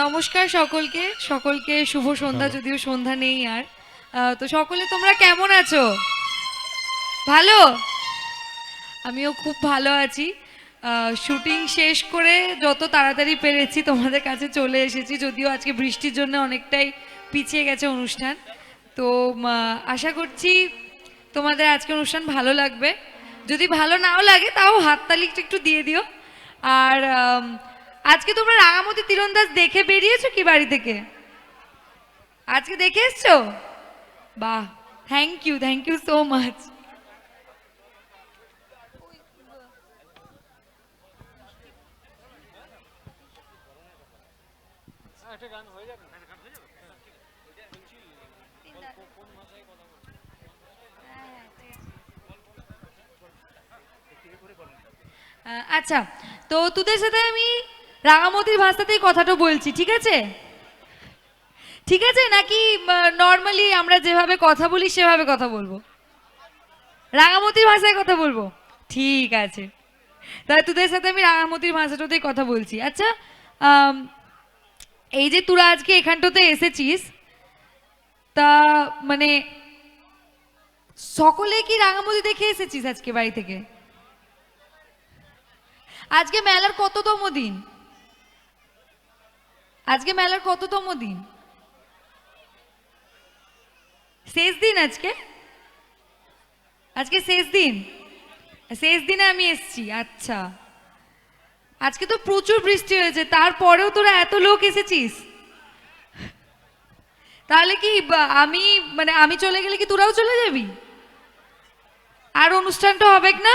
নমস্কার সকলকে সকলকে শুভ সন্ধ্যা, যদিও সন্ধ্যা নেই আর। তো সকলে তোমরা কেমন আছো? ভালো? আমিও খুব ভালো আছি। শুটিং শেষ করে যত তাড়াতাড়ি পেরেছি তোমাদের কাছে চলে এসেছি, যদিও আজকে বৃষ্টির জন্য অনেকটাই পিছিয়ে গেছে অনুষ্ঠান। তো আশা করছি তোমাদের আজকে অনুষ্ঠান ভালো লাগবে। যদি ভালো নাও লাগে তাও হাততালিটা একটু দিয়ে দিও। আর আজকে তোমরা রাঙামতি তীরন্দাজ দেখে বেরিয়েছো কি বাড়ি থেকে? আজকে দেখে এসছো? বাহ, থ্যাংক ইউ সো মাচ। আচ্ছা, তো তোদের সাথে আমি রাঙামতির ভাষাতেই কথাটা বলছি, ঠিক আছে? ঠিক আছে নাকি নর্মালি আমরা যেভাবে কথা বলি সেভাবে কথা বলবো? রাঙামতির ভাষায় কথা বলবো, ঠিক আছে। তাহলে তোদের সাথে আমি রাঙামতির ভাষাটাতেই কথা বলছি। আচ্ছা, এই যে তোরা আজকে এখানটাতে এসেছিস, তা মানে সকলে কি রাঙামতি দেখে এসেছিস আজকে বাড়ি থেকে? আজকে মেলার কততম দিন? আজকে মেলার কততম দিন? শেষ দিন আজকে? আজকে শেষ দিন? শেষ দিনে আমি এসছি। আচ্ছা, আজকে তো প্রচুর বৃষ্টি হয়েছে, তারপরেও তোরা এত লোক এসেছিস। তাহলে কি আমি চলে গেলে কি তোরাও চলে যাবি? আর অনুষ্ঠানটা হবে না?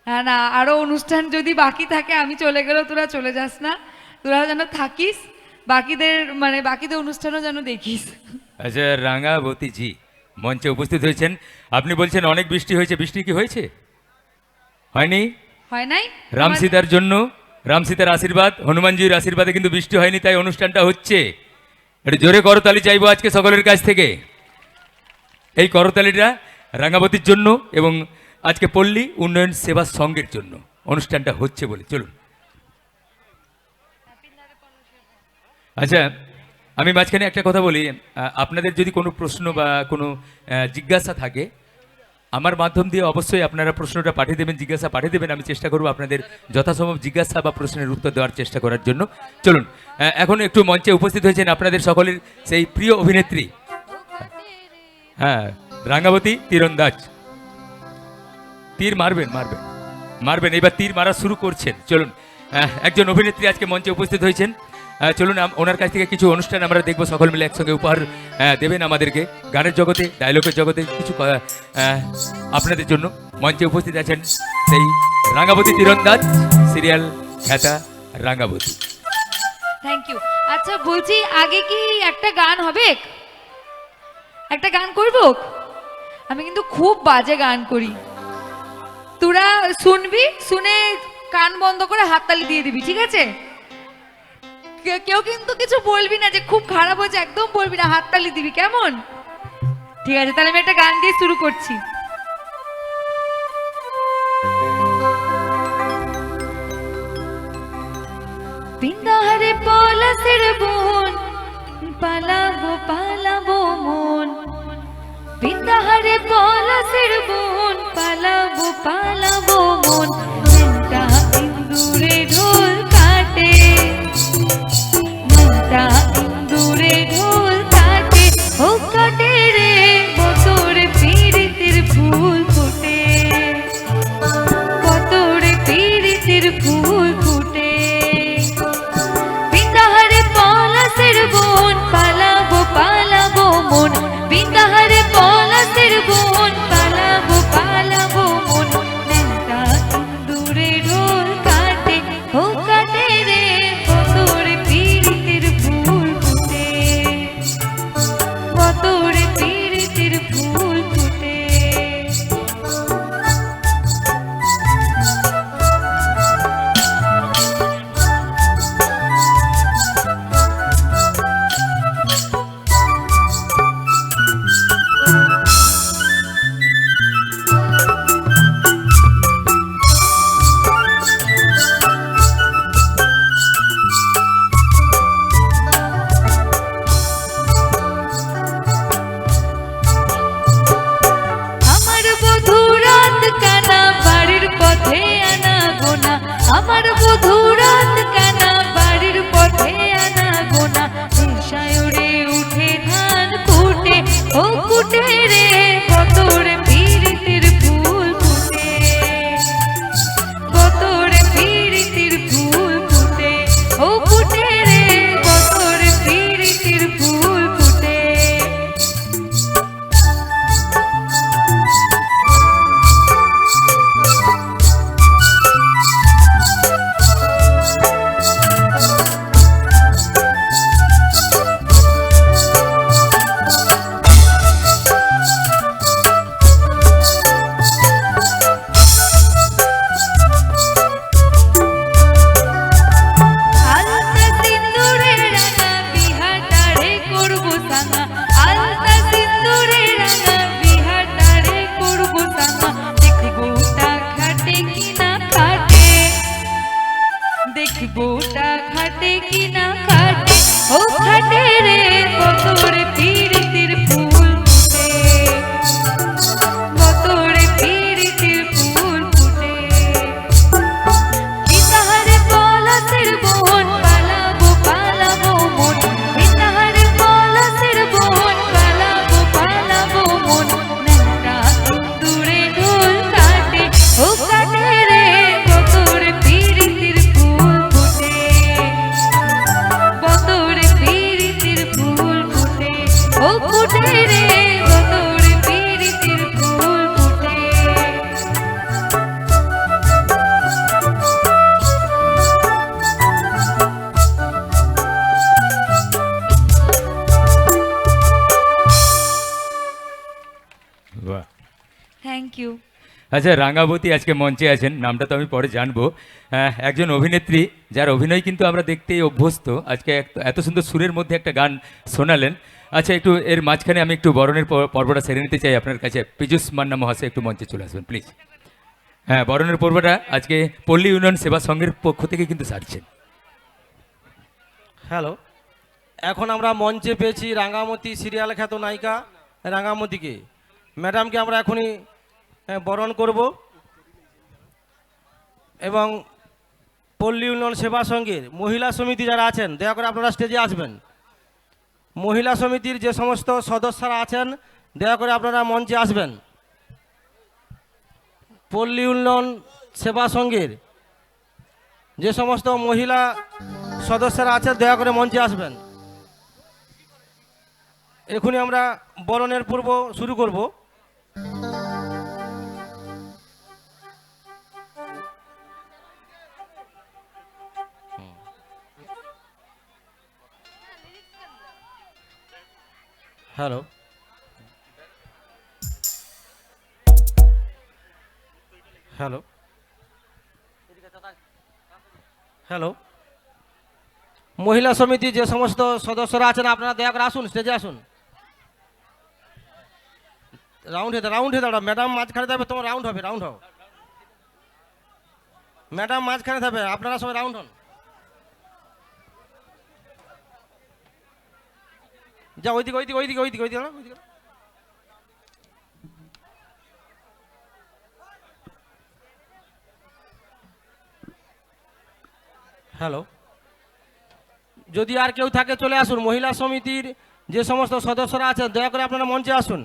না না, আরো অনুষ্ঠান যদি বাকি থাকে, আমি চলে গেলেও তোরা চলে যাস না, তোরাও যেন থাকিস, বাকিদের অনুষ্ঠানও যেন দেখিস। আচ্ছা, রাঙাবতী জি মঞ্চে উপস্থিত হয়েছেন। আপনি বলছেন অনেক বৃষ্টি হয়েছে, বৃষ্টি কি হয়েছে? হয়নি? হয় নাই? রামসীতার জন্য, রামসীতার আশীর্বাদ, হনুমানজির আশীর্বাদে কিন্তু বৃষ্টি হয়নি, তাই অনুষ্ঠানটা হচ্ছে। একটু জোরে করতালি চাইবো আজকে সকলের কাছ থেকে। এই করতালিটা রাঙাবতীর জন্য এবং আজকে পল্লী উন্নয়ন সেবা সংঘের জন্য অনুষ্ঠানটা হচ্ছে বলে। চলুন। আচ্ছা, আমি মাঝখানে একটা কথা বলি। আপনাদের যদি কোনো প্রশ্ন বা কোনো জিজ্ঞাসা থাকে, আমার মাধ্যম দিয়ে অবশ্যই আপনারা প্রশ্নটা পাঠিয়ে দেবেন, জিজ্ঞাসা পাঠিয়ে দেবেন। আমি চেষ্টা করব আপনাদের যথাসম্ভব জিজ্ঞাসা বা প্রশ্নের উত্তর দেওয়ার চেষ্টা করার জন্য। চলুন, এখন একটু মঞ্চে উপস্থিত হয়েছেন আপনাদের সকলের সেই প্রিয় অভিনেত্রী, হ্যাঁ, রাঙাবতী তীরন্দাজ। তীর মারবেন, এবার তীর মারা শুরু করছেন। চলুন, একজন অভিনেত্রী আজকে মঞ্চে উপস্থিত হয়েছেন। চলুন, ওনার কাছ থেকে কিছু অনুষ্ঠান আমরা দেখবো, সকল মিলে একসঙ্গে উপহার দেবেন আমাদেরকে। গানের জগতে, ডায়লগের জগতে কিছু আপনাদের জন্য মঞ্চে উপস্থিত আছেন সেই রাঙাবতী তীরন্দাজ, সিরিয়াল খ্যাতা রাঙাবতী। Thank you. আচ্ছা, বলছি আগে কি একটা গান হবে? একটা গান করব? আমি কিন্তু খুব বাজে গান করি, তোরা শুনবি, শুনে কান বন্ধ করে হাততালি দিয়ে দিবি, ঠিক আছে? কেউ কিন্তু কিছু বলবি না যে খুব খারাপ হয়েছে, একদম বলবি না, হাততালি দিবি, কেমন? ঠিক আছে, তাহলে আমি একটা গান দিয়ে শুরু করছি। পিন্দাহারে পলাশের বোন, পালাবো মন। পিন্দাহারে পলাশের বোন, পালাবো মন। মনটা ইন্দুরে ঢোল কাটে, মনটা ইন্দুরে ঢোল কাটে, ও কাটে রে বতরে পীড়িতের ফুল ফোটে, বতরে পীড়িতের ফুল ফুটে। পিন্দাহারে পলাশের বোন, পালাবো মন। পিন্দাহারে পলাশের বোন, আমার বধূ রাত কানা বাড়ির পথে আনা গোনা নেশায় উড়ে উঠে ধান কুটে ও কুটে রে কতরে পীড়িতের ফুল ফুটে কতরে পীড়িতের ফুল ফুটে ও ফুটে রে কতরে পীড়িতের ফুল ফুটে আলতা সিন্দুরে রাঙা বিহাটারে করব সাঙা আলতা সিন্দুরে রাঙা বিহাটারে করব সাঙা দেখবোটা খাটে কিনা খাটে দেখবোটা খাটে কিনা খাটে ও খাটে রে কতরে পীড়িতের ফুল ফুটে কতরে পীড়িতের ফুল ফুটে পিতাহারে পলাশের বোন পালাবো পালাবো মন পিতাহারে পলাশের বোন পালাবো পালাবো মন নাটা দূরে ঢোল কাটে ও কাটে রে কতরে পীড়িতের ফুল ফুটে কতরে পীড়িতের ফুল ফুটে ও ফুটে রে কতরে পীড়িতের ফুল ফুটে বাহ। থ্যাংক ইউ আচ্ছা, রাঙাবতী আজকে মঞ্চে আছেন, নামটা তো আমি পরে জানবো। একজন অভিনেত্রী যার অভিনয় কিন্তু আমরা দেখতেই অভ্যস্ত, আজকে এত সুন্দর সুরের মধ্যে একটা গান শোনালেন। আচ্ছা, একটু এর মাঝখানে আমি একটু বরণের পর্বটা সেরে নিতে চাই আপনার কাছে। পীযূষ মান্না মহাশয় একটু মঞ্চে চলে আসবেন প্লিজ। হ্যাঁ, বরণের পর্বটা আজকে পল্লী উন্নয়ন সেবা সংঘের পক্ষ থেকে কিন্তু সারছেন। হ্যালো, এখন আমরা মঞ্চে পেয়েছি রাঙামতি সিরিয়াল খ্যাত নায়িকা রাঙামতিকে। ম্যাডামকে আমরা এখনই বরণ করব এবং পল্লী উন্নয়ন সেবা সংঘের মহিলা সমিতি যারা আছেন দয়া করে আপনারা স্টেজে আসবেন। মহিলা সমিতির যে সমস্ত সদস্যরা আছেন দয়া করে আপনারা মঞ্চে আসবেন। পল্লী উন্নয়ন সেবা সংঘের যে সমস্ত মহিলা সদস্যরা আছেন দয়া করে মঞ্চে আসবেন। এখনই আমরা বরণের পর্ব শুরু করব। হ্যালো, হ্যালো, হ্যালো, মহিলা সমিতির যে সমস্ত সদস্যরা আছেন আপনারা দয়া করে আসুন, স্টেজে আসুন। রাউন্ড হয়ে দাঁড়াও। ম্যাডাম মাঝখানে থাকবে, তোমার রাউন্ড হবে, রাউন্ড হও। ম্যাডাম মাঝখানে থাকবে, আপনারা সবাই রাউন্ড হন। যা ওইদিকে ওইদিকে ওইদিকে ওইদিকে ওইদিকে ওইদিকে। হ্যালো, যদি আর কেউ থাকে চলে আসুন। মহিলা সমিতির যে সমস্ত সদস্যরা আছেন দয়া করে আপনারা মঞ্চে আসুন।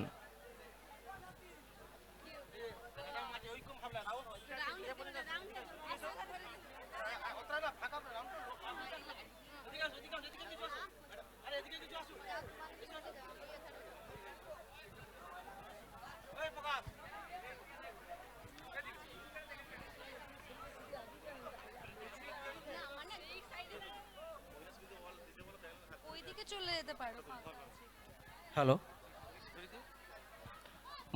হ্যালো,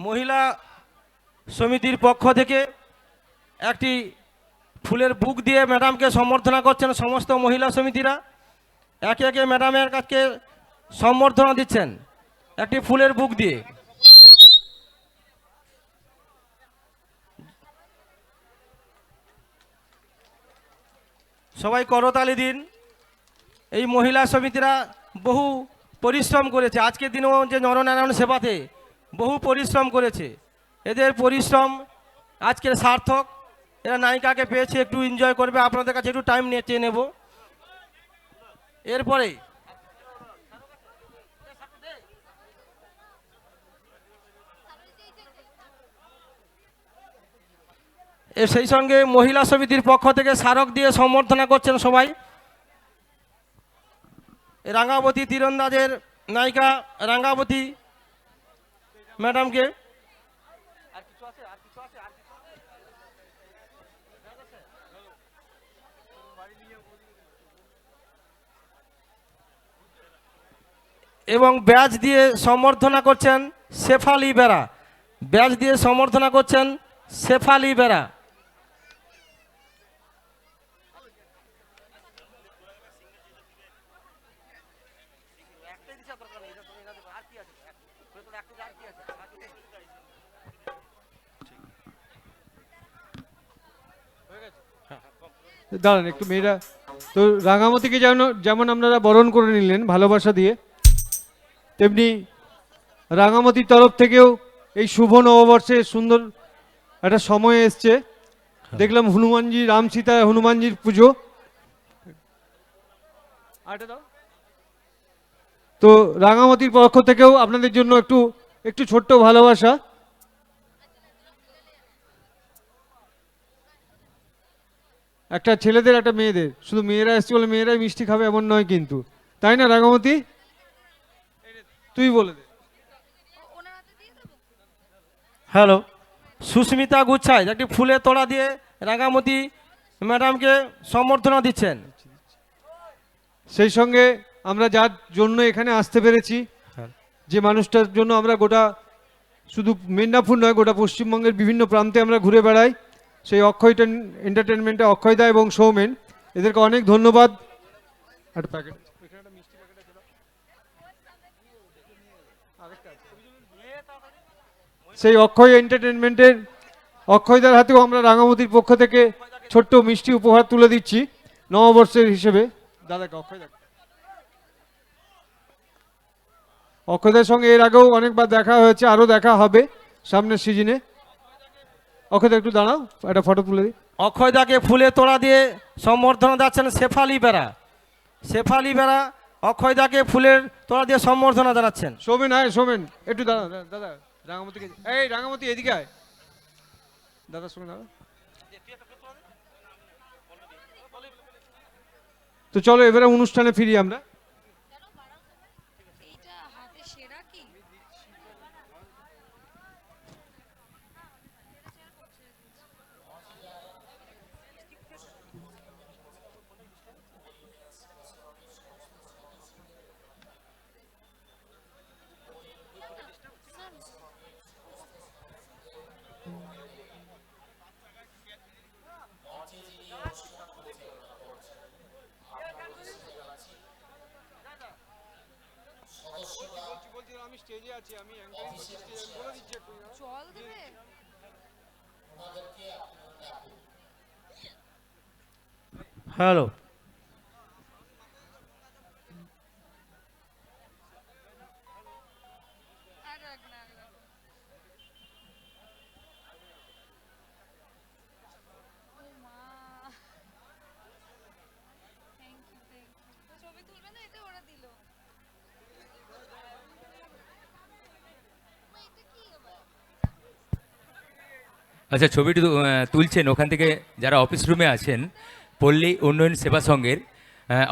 মহিলা সমিতির পক্ষ থেকে একটি ফুলের বুক দিয়ে ম্যাডামকে সম্বর্ধনা করছেন সমস্ত মহিলা সমিতিরা। একে একে ম্যাডামের কাছে সম্বর্ধনা দিচ্ছেন একটি ফুলের বুক দিয়ে। সবাই করতালি দিন। এই মহিলা সমিতিরা বহু পরিশ্রম করেছে, আজকের দিনেও যে নরনারায়ণ সেবাতে বহু পরিশ্রম করেছে। এদের পরিশ্রম আজকের সার্থক। এরা নায়িকাকে পেয়েছে, একটু এনজয় করবে, আপনাদের কাছে একটু টাইম নিয়ে চেয়ে নেব। এরপরে সেই সঙ্গে মহিলা সমিতির পক্ষ থেকে স্মারক দিয়ে সম্বর্ধনা করছেন সবাই রাঙ্গাবতী তীরন্দাজের নায়িকা রাঙ্গাবতী ম্যাডামকে। এবং ব্যাজ দিয়ে সম্বর্ধনা করছেন শেফালি বেরা, ব্যাজ দিয়ে সম্বর্ধনা করছেন শেফালি বেরা। দাঁড়ান একটু, মেয়েরা তো রাঙামাতিকে যেমন আপনারা বরণ করে নিলেন ভালোবাসা দিয়ে, তেমনি রাঙামাতির তরফ থেকেও এই শুভ নববর্ষে সুন্দর একটা সময় এসছে। দেখলাম হনুমানজি, রাম সীতা হনুমানজির পুজো। তো রাঙামাতির পক্ষ থেকেও আপনাদের জন্য একটু একটু ছোট্ট ভালোবাসা। একটা ছেলেদের একটা মেয়েদের, শুধু মেয়েরা এসছে বলে মেয়েরাই মিষ্টি খাবে এমন নয় কিন্তু, তাই না রাঙামতি? তুই বলে দে। হ্যালো, সুস্মিতা গুচ্ছাই একটি ফুলের তোড়া দিয়ে রাঙ্গামতি ম্যাডামকে সম্বর্ধনা দিচ্ছেন। সেই সঙ্গে আমরা যার জন্য এখানে আসতে পেরেছি, যে মানুষটার জন্য আমরা গোটা শুধু মেদিনীপুর নয় গোটা পশ্চিমবঙ্গের বিভিন্ন প্রান্তে আমরা ঘুরে বেড়াই, সেই অক্ষয় এন্টারটেনমেন্টে অক্ষয়দা এবং সৌমেন, এদেরকে অনেক ধন্যবাদ। একটা প্যাকেট, সেই অক্ষয় এন্টারটেনমেন্টের অক্ষয়দার হাতেও আমরা রাঙামতির পক্ষ থেকে ছোট্ট মিষ্টি উপহার তুলে দিচ্ছি নববর্ষের হিসেবে। দাদাকে অক্ষয়দার সঙ্গে এর আগেও অনেকবার দেখা হয়েছে, আরও দেখা হবে সামনের সিজনে। অক্ষয়দা একটু দাঁড়াও, একটা ফটো তুলে দিই। অক্ষয়দাকে ফুলে তোড়া দিয়ে সম্বর্ধনা যাচ্ছেন শেফালি বেরা, শেফালি বেরা অক্ষয়দাকে ফুলের তোড়া দিয়ে সম্বর্ধনা জানাচ্ছেন। সৌমেন আয়, সৌমেন একটু দাঁড়া দাদা, রাঙামতিকে, এই রাঙামতি এদিকে আয়, দাদার সঙ্গে দাঁড়া। তো চলো এবারে অনুষ্ঠানে ফিরি আমরা। আমি স্টেজে আছি, আমি অ্যাঙ্কারিং করছি, স্টেজে বলে দিচ্ছি একটু জল দেবে। হ্যালো, আচ্ছা, ছবিটি তুলছেন ওখান থেকে যারা অফিস রুমে আছেন, পল্লী উন্নয়ন সেবা সংঘের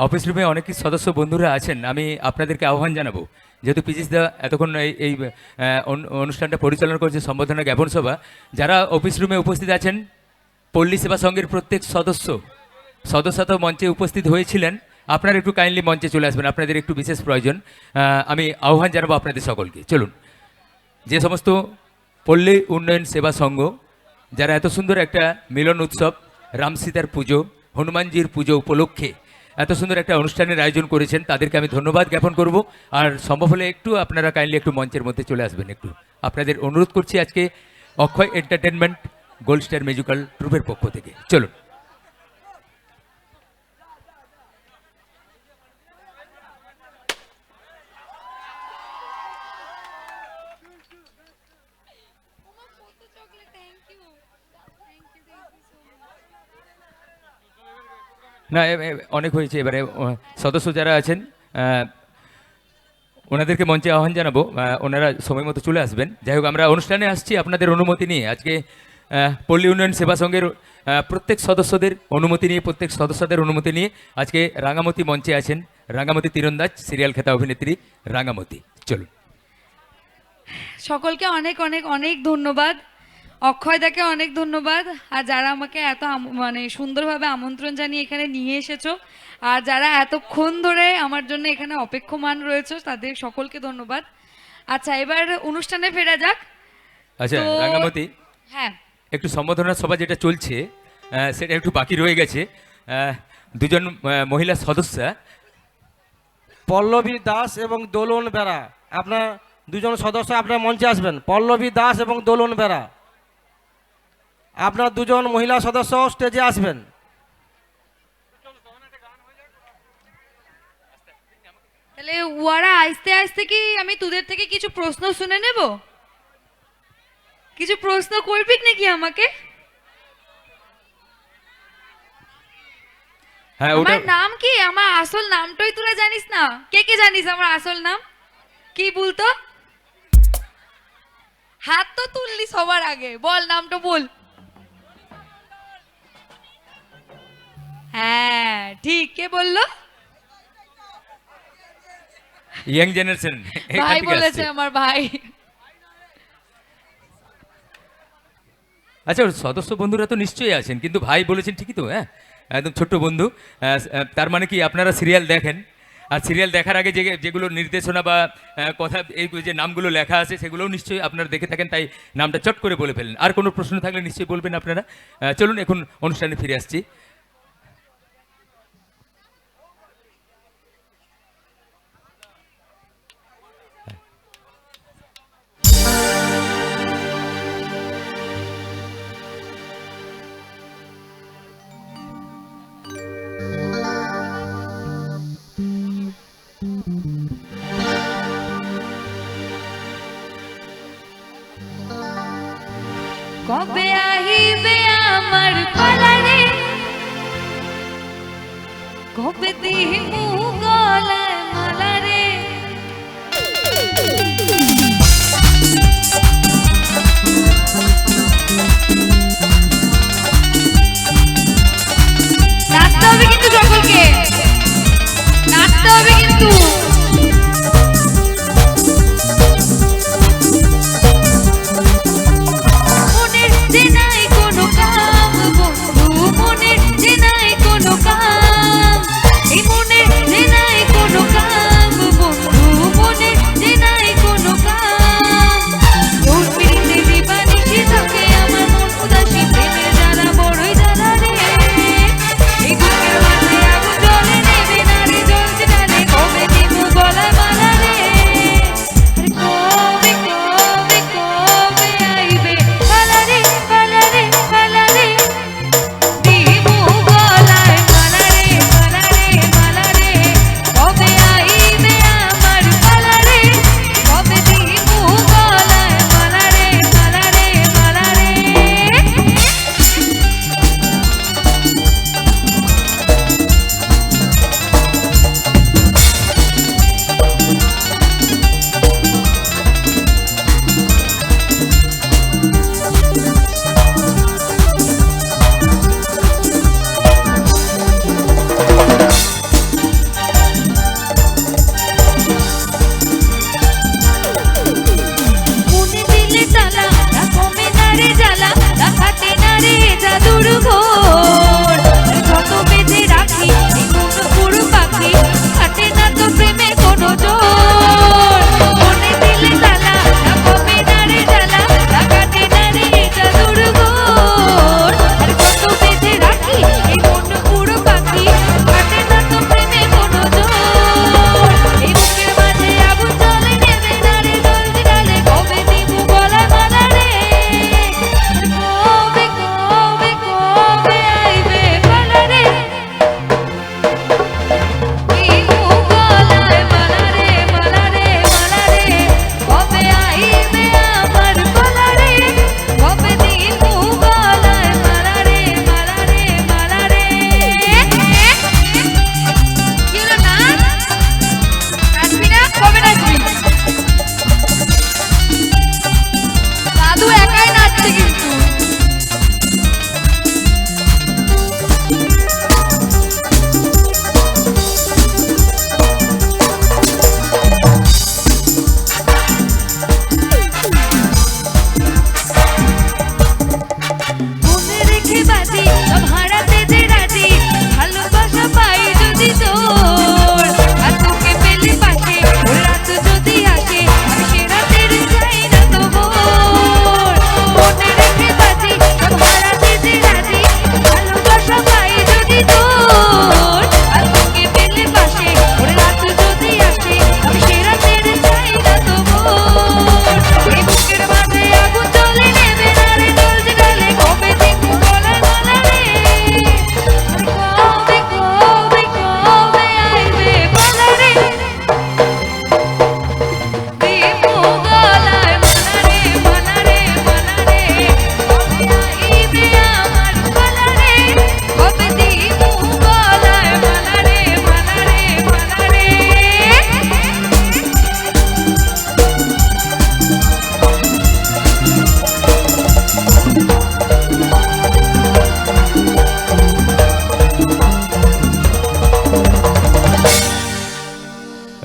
অফিস রুমে অনেক সদস্য বন্ধুরা আছেন। আমি আপনাদেরকে আহ্বান জানাবো, যেহেতু পিজিস দা এতক্ষণ এই অনুষ্ঠানটা পরিচালনা করছে সম্বোধনা জ্ঞাপন সভা, যারা অফিস রুমে উপস্থিত আছেন, পল্লী সেবা সংঘের প্রত্যেক সদস্য তো মঞ্চে উপস্থিত হয়েছিলেন, আপনারা একটু কাইন্ডলি মঞ্চে চলে আসবেন, আপনাদের একটু বিশেষ প্রয়োজন। আমি আহ্বান জানাবো আপনাদের সকলকে, চলুন। যে সমস্ত পল্লী উন্নয়ন সেবা সংঘ যারা এত সুন্দর একটা মিলন উৎসব, রাম সীতার পুজো, হনুমানজির পুজো উপলক্ষে এত সুন্দর একটা অনুষ্ঠানের আয়োজন করেছেন, তাদেরকে আমি ধন্যবাদ জ্ঞাপন করব। আর সম্ভব হলে একটু আপনারা কাইন্ডলি একটু মঞ্চের মধ্যে চলে আসবেন, একটু আপনাদের অনুরোধ করছি আজকে Akshay entertainment gold star musical ট্রুপের পক্ষ থেকে, চলুন। Thank you. Thank you so much. না অনেক হয়েছে, এবারে সদস্য যারা আছেন ওনাদেরকে মঞ্চে আহ্বান জানাবো, ওনারা সময় মতো চলে আসবেন। যাই হোক, আমরা অনুষ্ঠানে আসছি আপনাদের অনুমতি নিয়ে। আজকে পল্লী উন্নয়ন সেবা সংঘের প্রত্যেক সদস্যদের অনুমতি নিয়ে, প্রত্যেক সদস্যদের অনুমতি নিয়ে আজকে রাঙামতি মঞ্চে আছেন রাঙামতি তীরন্দাজ সিরিয়াল খ্যাতা অভিনেত্রী রাঙামতি। চলুন। সকলকে অনেক অনেক অনেক ধন্যবাদ, অক্ষয়দাকে অনেক ধন্যবাদ, আর যারা আমাকে এত মানে সুন্দরভাবে আমন্ত্রণ জানিয়ে এখানে নিয়ে এসেছো, আর যারা এতক্ষণ ধরে আমার জন্য এখানে অপেক্ষমান রয়েছে তাদের সকলকে ধন্যবাদ। আচ্ছা, এবার অনুষ্ঠানে ফেরা যাক। আচ্ছা তো- রাঙামতি, হ্যাঁ, একটু সম্বোধনা সভা যেটা চলছে সেটা একটু বাকি রয়ে গেছে। দুজন মহিলা সদস্য, পল্লবী দাস এবং দোলন বেরা, আপনার দুজন সদস্য আপনার মঞ্চে আসবেন। পল্লবী দাস এবং দোলন বেরা, আপনার দুজন মহিলা সদস্য স্টেজে আসবেন। তাহলে ওরা আস্তে আস্তে কি আমি তোদের থেকে কিছু প্রশ্ন শুনে নেব? কিছু প্রশ্ন করবি নাকি আমাকে? হ্যাঁ ওটা আমার নাম কি? আমার আসল নামটাই তোরা জানিস না? কে কে জানিস আমার আসল নাম কি? বলতো, হাত তো তুললি সবার আগে, বল নামটা বল। হ্যাঁ ঠিক, কে বললো? ইয়াং জেনারেশন ভাই বলেছে, আমার ভাই। আচ্ছা, ওর সদস্য বন্ধুরা তো নিশ্চয়ই আছেন, কিন্তু ভাই বলেছেন ঠিকই তো। হ্যাঁ, একদম ছোট্ট বন্ধু। তার মানে কি আপনারা সিরিয়াল দেখেন, আর সিরিয়াল দেখার আগে যেগুলো নির্দেশনা বা কথা, এই যে নামগুলো লেখা আছে সেগুলোও নিশ্চয়ই আপনারা দেখে থাকেন, তাই নামটা চট করে বলে ফেলেন। আর কোনো প্রশ্ন থাকলে নিশ্চয়ই বলবেন আপনারা। চলুন এখন অনুষ্ঠানে ফিরে আসছি। কবে আহিবে আমার পালারে, কবে দিমু গলায় মালারে, নাচতে হবে কিন্তু, সকলকে নাচতে হবে কিন্তু। মনের যে নাই কোনো কাম বন্ধু, মনের যে নাই কোনো কাম, এই মনের যে নাই কোনো কাম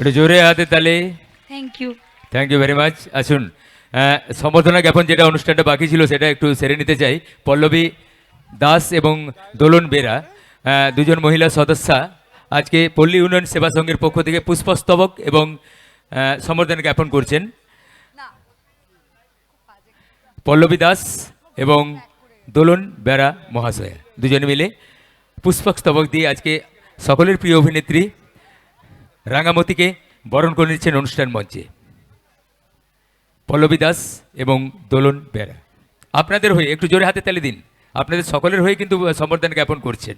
একটু জোরে হাতে তালে। Thank you. Thank you very much. আসুন, সম্বর্ধনা জ্ঞাপন যেটা অনুষ্ঠানটা বাকি ছিল সেটা একটু সেরে নিতে চাই। পল্লবী দাস এবং দোলন বেরা, দুজন মহিলা সদস্যা আজকে পল্লী উন্নয়ন সেবা সংঘের পক্ষ থেকে পুষ্পস্তবক এবং সম্বর্ধনা জ্ঞাপন করছেন। পল্লবী দাস এবং দোলন বেরা মহাশয়া দুজনে মিলে পুষ্পস্তবক দিয়ে আজকে সকলের প্রিয় অভিনেত্রী রাঙামতিকে বরণ করে নিচ্ছেন অনুষ্ঠান মঞ্চে। পল্লবী দাস এবং দোলন বেরা, আপনাদের হয়ে একটু জোরে হাতে তালি দিন। আপনাদের সকলের হয়ে কিন্তু সম্বর্ধনা জ্ঞাপন করছেন।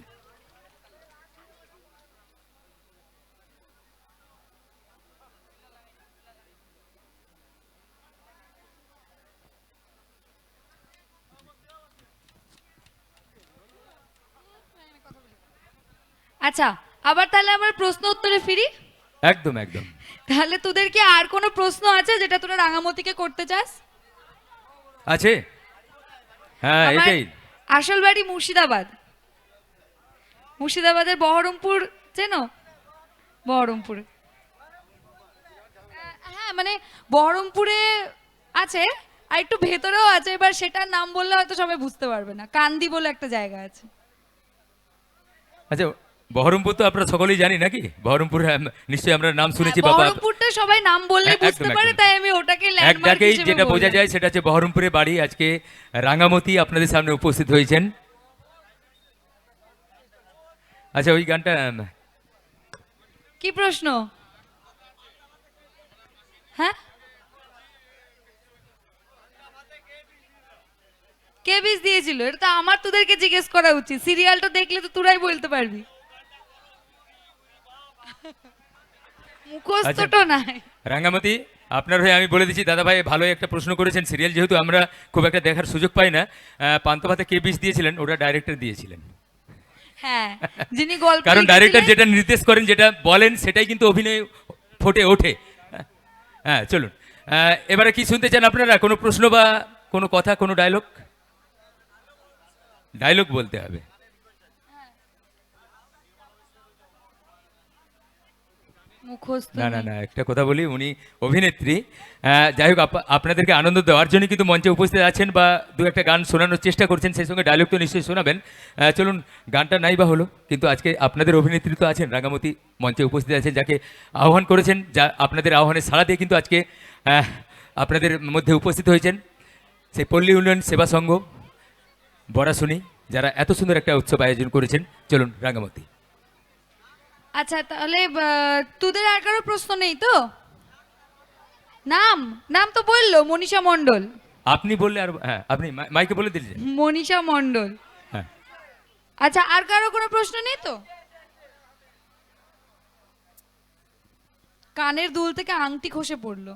আচ্ছা, আবার তাহলে আমার প্রশ্ন উত্তরে ফিরি। একদম একদম। তাহলে তোদের কি আর কোনো প্রশ্ন আছে যেটা তোরা রাঙামতিকে করতে চাস? আছে, হ্যাঁ আমার এটাই। আসল বাড়ি মুর্শিদাবাদ। মুর্শিদাবাদের বহরমপুর চেনো? বহরমপুরে, হ্যাঁ মানে বহরমপুরে আছে, আর একটু ভেতরেও আছে। এবার সেটার নাম বললে হয়তো সবাই বুঝতে পারবে না। কান্দি বলে একটা জায়গা আছে। আচ্ছা, বহরমপুর তো আপনারা সকলেই জানি নাকি? বহরমপুর নিশ্চয়ই আমরা নাম শুনেছি বাবা। বহরমপুরটা সবাই নাম বললে হ্যাঁ, বুঝতে একদম, পারে, একদম। তাই আমি ওটাকে এক ল্যান্ডমার্ক ডাকেই হিসেবে যেটা বোঝা বললাম। যায় সেটা হচ্ছে বহরমপুরে বাড়ি। আজকে রাঙামতি আপনাদের সামনে উপস্থিত হয়েছেন। আচ্ছা, ওই গানটা কি প্রশ্ন? হ্যাঁ, কে বীজ দিয়েছিল? এটা তো আমার তোদেরকে জিজ্ঞেস করা উচিত। সিরিয়ালটা দেখলে তো তোরাই বলতে পারবি। মুখস্থটা নাই। রাঙামতি, আপনার হয়ে আমি বলে দিচ্ছি দাদা ভাই, ভালো একটা প্রশ্ন করেছেন। সিরিয়াল যেহেতু আমরা খুব একটা দেখার সুযোগ পাই না, পান্তা কে বিষ দিয়েছিলেন? ওটা ডাইরেক্টর দিয়েছিলেন। হ্যাঁ, যিনি গল্প কারণ ডাইরেক্টর লিখেছিলেন- যেটা নির্দেশ করেন, যেটা বলেন, সেটাই কিন্তু অভিনয় ফুটে ওঠে। হ্যাঁ, চলুন এবারে কি শুনতে চান আপনারা? কোনো প্রশ্ন বা কোনো কথা, কোনো ডায়লগ? ডায়লগ বলতে হবে। মুখস্থ না না নেই। না, একটা কথা বলি, উনি অভিনেত্রী। যাই হোক, আপনাদেরকে আনন্দ দেওয়ার জন্য কিন্তু মঞ্চে উপস্থিত আছেন বা দু একটা গান শোনানোর চেষ্টা করছেন, সেই সঙ্গে ডায়লগ তো নিশ্চয়ই শোনাবেন। চলুন, গানটা নাই বা হলো, কিন্তু আজকে আপনাদের অভিনেত্রী তো আছেন, রাঙামতি মঞ্চে উপস্থিত আছেন, যাকে আহ্বান করেছেন, যা আপনাদের আহ্বানে সাড়া দিয়ে কিন্তু আজকে আপনাদের মধ্যে উপস্থিত হয়েছেন সেই পল্লী উন্নয়ন সেবা সংঘ বরাশুনি, যারা এত সুন্দর একটা উৎসব আয়োজন করেছেন। চলুন রাঙামতি। আচ্ছা, তাহলে তোদের আর কারো প্রশ্ন নেই তো? নাম নাম তো বললো, মনীষা মণ্ডল। আপনি বললে আর, হ্যাঁ আপনি মাইকে বলে দিলেন। মনীষা মণ্ডল। হ্যাঁ, আচ্ছা, আর কারো কোনো প্রশ্ন নেই তো? কানের দুল থেকে আংটি খসে পড়লো,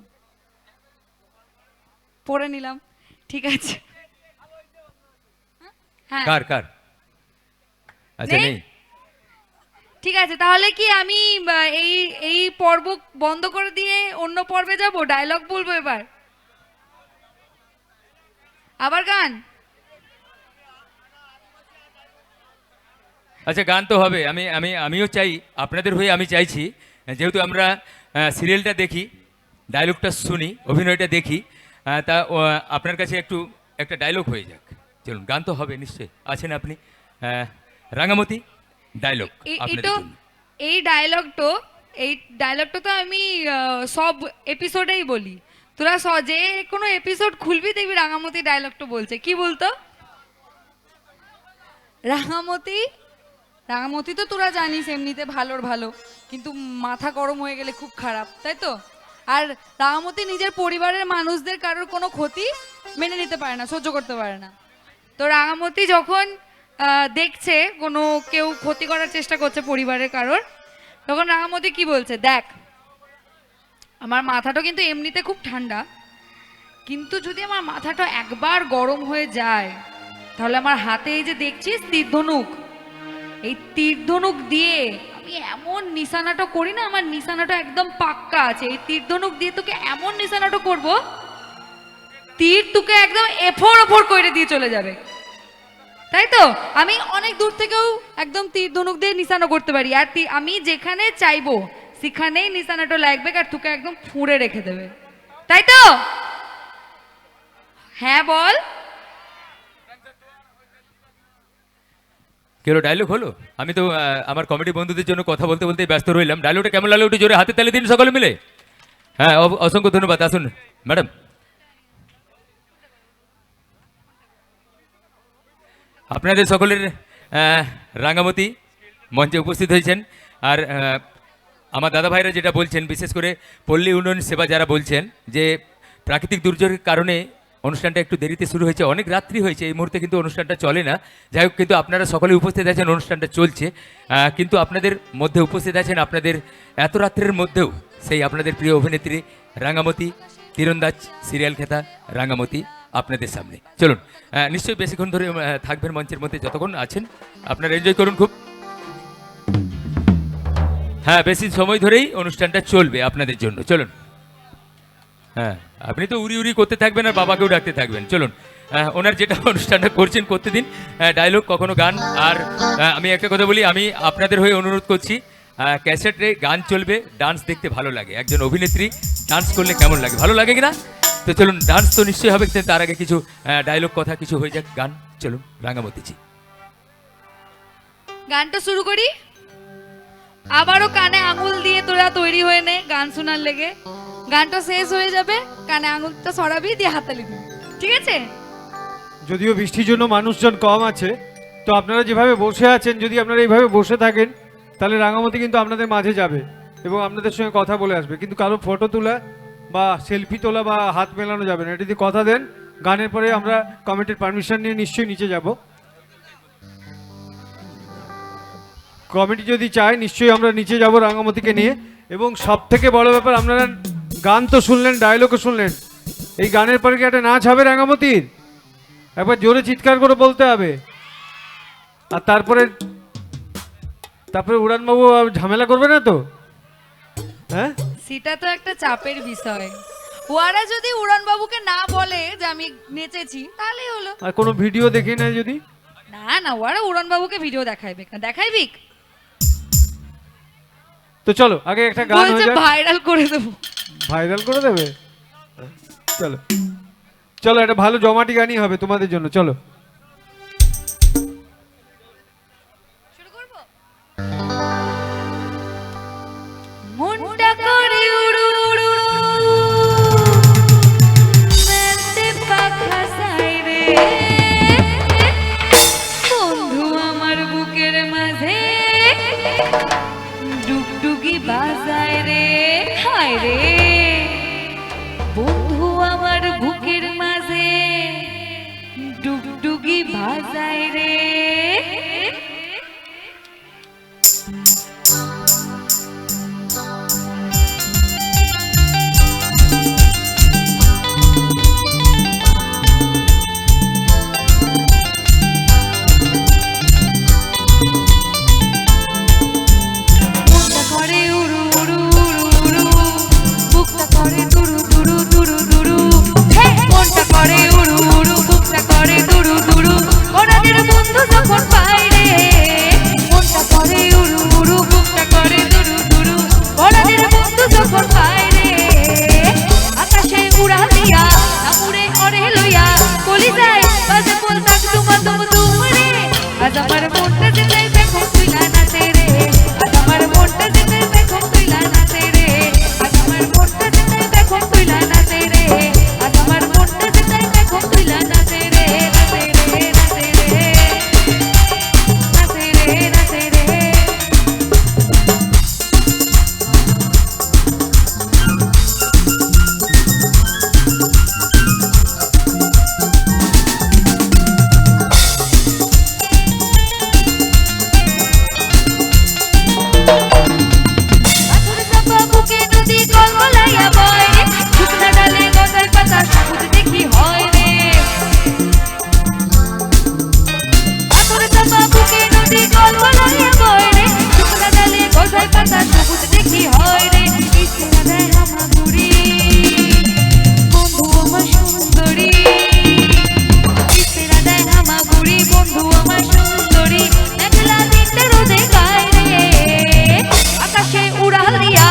পরে নিলাম, ঠিক আছে। হ্যাঁ, কার কার? আচ্ছা, নেই? নেই। ঠিক আছে, তাহলে কি আমি এই এই পর্ব বন্ধ করে দিয়ে অন্য পর্বে যাব? ডায়লগ বলবো এবার, আবার গান। আচ্ছা, গান তো হবে। আমিও চাই, আপনাদের হয়ে আমি চাইছি, যেহেতু আমরা সিরিয়ালটা দেখি, ডায়লগটা শুনি, অভিনয়টা দেখি, তা আপনার কাছে একটু একটা ডায়লগ হয়ে যাক। চলুন, গান তো হবে নিশ্চয়ই। আছেন আপনি, রাঙামতি, ডায়লগ আপনাদের এটা জন্য। এই ডায়লগটা তো আমি সব এপিসোডেই বলি। তোরা যে কোনো এপিসোড খুলবি দেখবি রাঙামতি ডায়লগটা বলছে। কি বলতো? রাঙামতি, রাঙামতি তো তোরা জানিস এমনিতে ভালোর ভালো, কিন্তু মাথা গরম হয়ে গেলে খুব খারাপ, তাই তো? আর রাঙামতি নিজের পরিবারের মানুষদের কারোর কোনো ক্ষতি মেনে নিতে পারে না, সহ্য করতে পারে না। তো রাঙামতি যখন দেখছে কোনো কেউ ক্ষতি করার চেষ্টা করছে পরিবারের কারোর, তখন রাঙামতি কি বলছে? দেখ, আমার মাথাটা কিন্তু এমনিতে খুব ঠান্ডা, কিন্তু যদি আমার মাথাটা একবার গরম হয়ে যায়, তাহলে আমার হাতে এই যে দেখছিস তীরধনুক, এই তীরধনুক দিয়ে আমি এমন নিশানাটা করি না, আমার নিশানাটা একদম পাক্কা আছে। এই তীরধনুক দিয়ে তোকে এমন নিশানাটা করব, তীর তোকে একদম এফোর ওফোর করে দিয়ে চলে যাবে, তাই তো? আমি অনেক দূর থেকেও একদম তীর ধনুক দিয়ে নিশানা করতে পারি, আর আমি যেখানে চাইবো সেখানেই নিশানাটা লাগবে আর তোকে একদম ফুঁড়ে রেখে দেবে, তাই তো? হ্যাঁ বল। কেউ ডায়লগ হলো? আমি তো আমার কমেডি বন্ধুদের জন্য কথা বলতে বলতে ব্যস্ত রইলাম। ডায়লগটা কেমন লাগলো একটু জোরে হাতে তালি দিন সকলে মিলে। হ্যাঁ, অসংখ্য ধন্যবাদ। আসুন ম্যাডাম। আপনাদের সকলের রাঙামতি মঞ্চে উপস্থিত হয়েছেন। আর আমার দাদা ভাইরা যেটা বলছেন, বিশেষ করে পল্লী উন্নয়ন সেবা যারা বলছেন যে প্রাকৃতিক দুর্যোগের কারণে অনুষ্ঠানটা একটু দেরিতে শুরু হয়েছে, অনেক রাত্রি হয়েছে, এই মুহূর্তে কিন্তু অনুষ্ঠানটা চলে না। যাই হোক, কিন্তু আপনারা সকলে উপস্থিত আছেন, অনুষ্ঠানটা চলছে। কিন্তু আপনাদের মধ্যে উপস্থিত আছেন, আপনাদের এত রাত্রের মধ্যেও সেই আপনাদের প্রিয় অভিনেত্রী রাঙামতি, তীরন্দাজ সিরিয়াল খেতা রাঙামতি আপনাদের সামনে। চলুন, নিশ্চয়ই বেশিক্ষণ ধরে থাকবেন মঞ্চের মধ্যে, যতক্ষণ আছেন আপনারা এনজয় করুন খুব। হ্যাঁ, বেশি সময় ধরেই অনুষ্ঠানটা চলবে আপনাদের জন্য। চলুন। হ্যাঁ, আপনি তো উড়ি উড়ি করতে থাকবেন আর বাবাকেও ডাকতে থাকবেন। চলুন, ওনার যেটা অনুষ্ঠানটা করছেন করতে দিন, ডায়লগ কখনো গান। আর আমি একটা কথা বলি, আমি আপনাদের হয়ে অনুরোধ করছি, ক্যাসেটে গান চলবে, ডান্স দেখতে ভালো লাগে। একজন অভিনেত্রী ডান্স করলে কেমন লাগে, ভালো লাগে কিনা? তো চলুন, ডান্স তো নিশ্চয়ই হবে, তার আগে কিছু ডায়লগ কথা কিছু হয়ে যাক, গান। চলুন রাঙামতিজি, গানটা শুরু করি। আবারও কানে আঙুল দিয়ে তোরা তৈরি হয়ে নে গান শোনার লেগে। গানটা শেষ হয়ে যাবে, কানে আঙুলটা সরাবি, দিয়ে হাততালি দিবি, ঠিক আছে? যদিও বৃষ্টির জন্য মানুষজন কম আছে, তো আপনারা যেভাবে বসে আছেন, যদি আপনারা এইভাবে বসে থাকেন তাহলে রাঙামতি কিন্তু আপনাদের মাঝে যাবে এবং আপনাদের সঙ্গে কথা বলে আসবে। কিন্তু কারো ফটো তোলা বা সেলফি তোলা বা হাত মেলানো যাবে না। এটা যদি কথা দেন, গানের পরে আমরা কমিটির পারমিশন নিয়ে নিশ্চয়ই নিচে যাব। কমিটি যদি চায় নিশ্চয়ই আমরা নিচে যাব রাঙামতিকে নিয়ে। এবং সব থেকে বড় ব্যাপার, আপনারা গান তো শুনলেন, ডায়লগও শুনলেন, এই গানের পরে কি একটা নাচ হবে রাঙামতির? একবার জোরে চিৎকার করে বলতে হবে। আর তারপরে উড়ানবাবু ঝামেলা করবে না তো? হ্যাঁ, সেটা তো একটা চাপের বিষয়। ওরা যদি উড়ান বাবুকে না বলে যে আমি নেচেছি, তাহলেই হলো। আর কোনো ভিডিও দেখি না যদি? না না, ওরা উড়ান বাবুকে ভিডিও দেখাইবে না, দেখাইবি? তো চলো আগে একটা গান হয়ে বলছে যাক। ভাইরাল করে দেবো। ভাইরাল করে দেবে? চলো চলো, একটা ভালো জমাটি গানই হবে তোমাদের জন্য। চলো শুরু করব। মনটা করে উড়ু উড়ু মেতে পাখা সাইরে, বন্ধু আমার বুকের মাঝে ডুগডুগি বাজায় রে, হায় রে বন্ধু আমার বুকের মাঝে ডুগডুগি বাজায় রে। মনটা করে উড়ু উড়ু উড়ু উড়ু, বুকটা করে দুরু দুরু দুরু দুরু। হে মনটা করে উড়ু উড়ু, বুকটা করে দুরু দুরু, ওনাদের বন্ধু যখন পাই রে। মনটা করে উড়ু উড়ু, বুকটা করে দুরু দুরু, ওনাদের বন্ধু যখন পাই রে। আকাশে উড়া দিয়া উড়ে অরে লইয়া বলি যায় বাজে বলতাম তোমা তুম তুম রে। আজ আমার মনটা যেতে দেখো তুই না নাচে রে, আজ আমার মনটা যেতে দেখো তুই না নাচে রে, আজ আমার মনটা যেতে দেখো তুই না নাচে রে, আজ আমার মনটা যেতে দেখো তুই না নাচে রে, নাচে রে নাচে রে নাচে রে নাচে রে। পাথর চাপা বুকে নদী কলকলাইয়া বয় রে, শুকনা ডালে গজার পাতা সবুজ দেখি হয় রে। পাথর চাপা বুকে নদী কলকলাইয়া বয় রে, শুকনা ডালে গজার পাতা সবুজ দেখি হয় রে। ইসরা দেয় হামাগুড়ি বন্ধু আমার সুন্দরী, ইসরা দেয় হামাগুড়ি বন্ধু আমার সুন্দরী, একলা দিতে রোদে গায় রে। আকাশে উড়াল দিয়া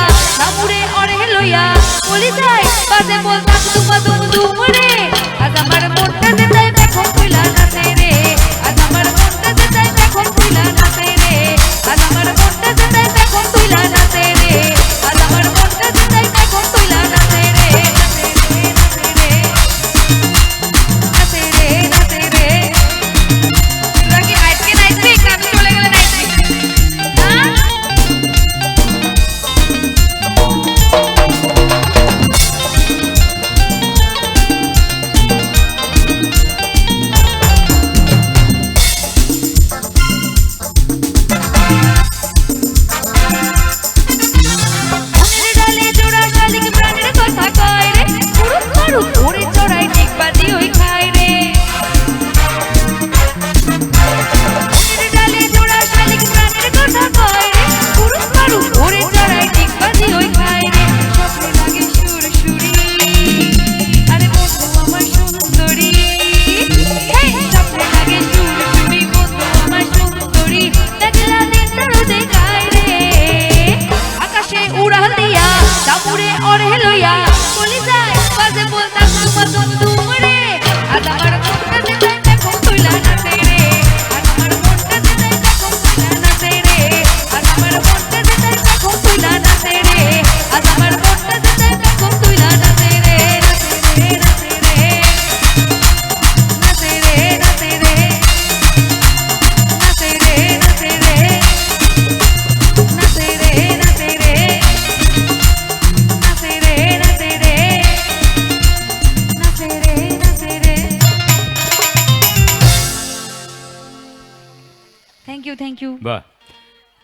থ্যাংক ইউ থ্যাংক ইউ। বাহ,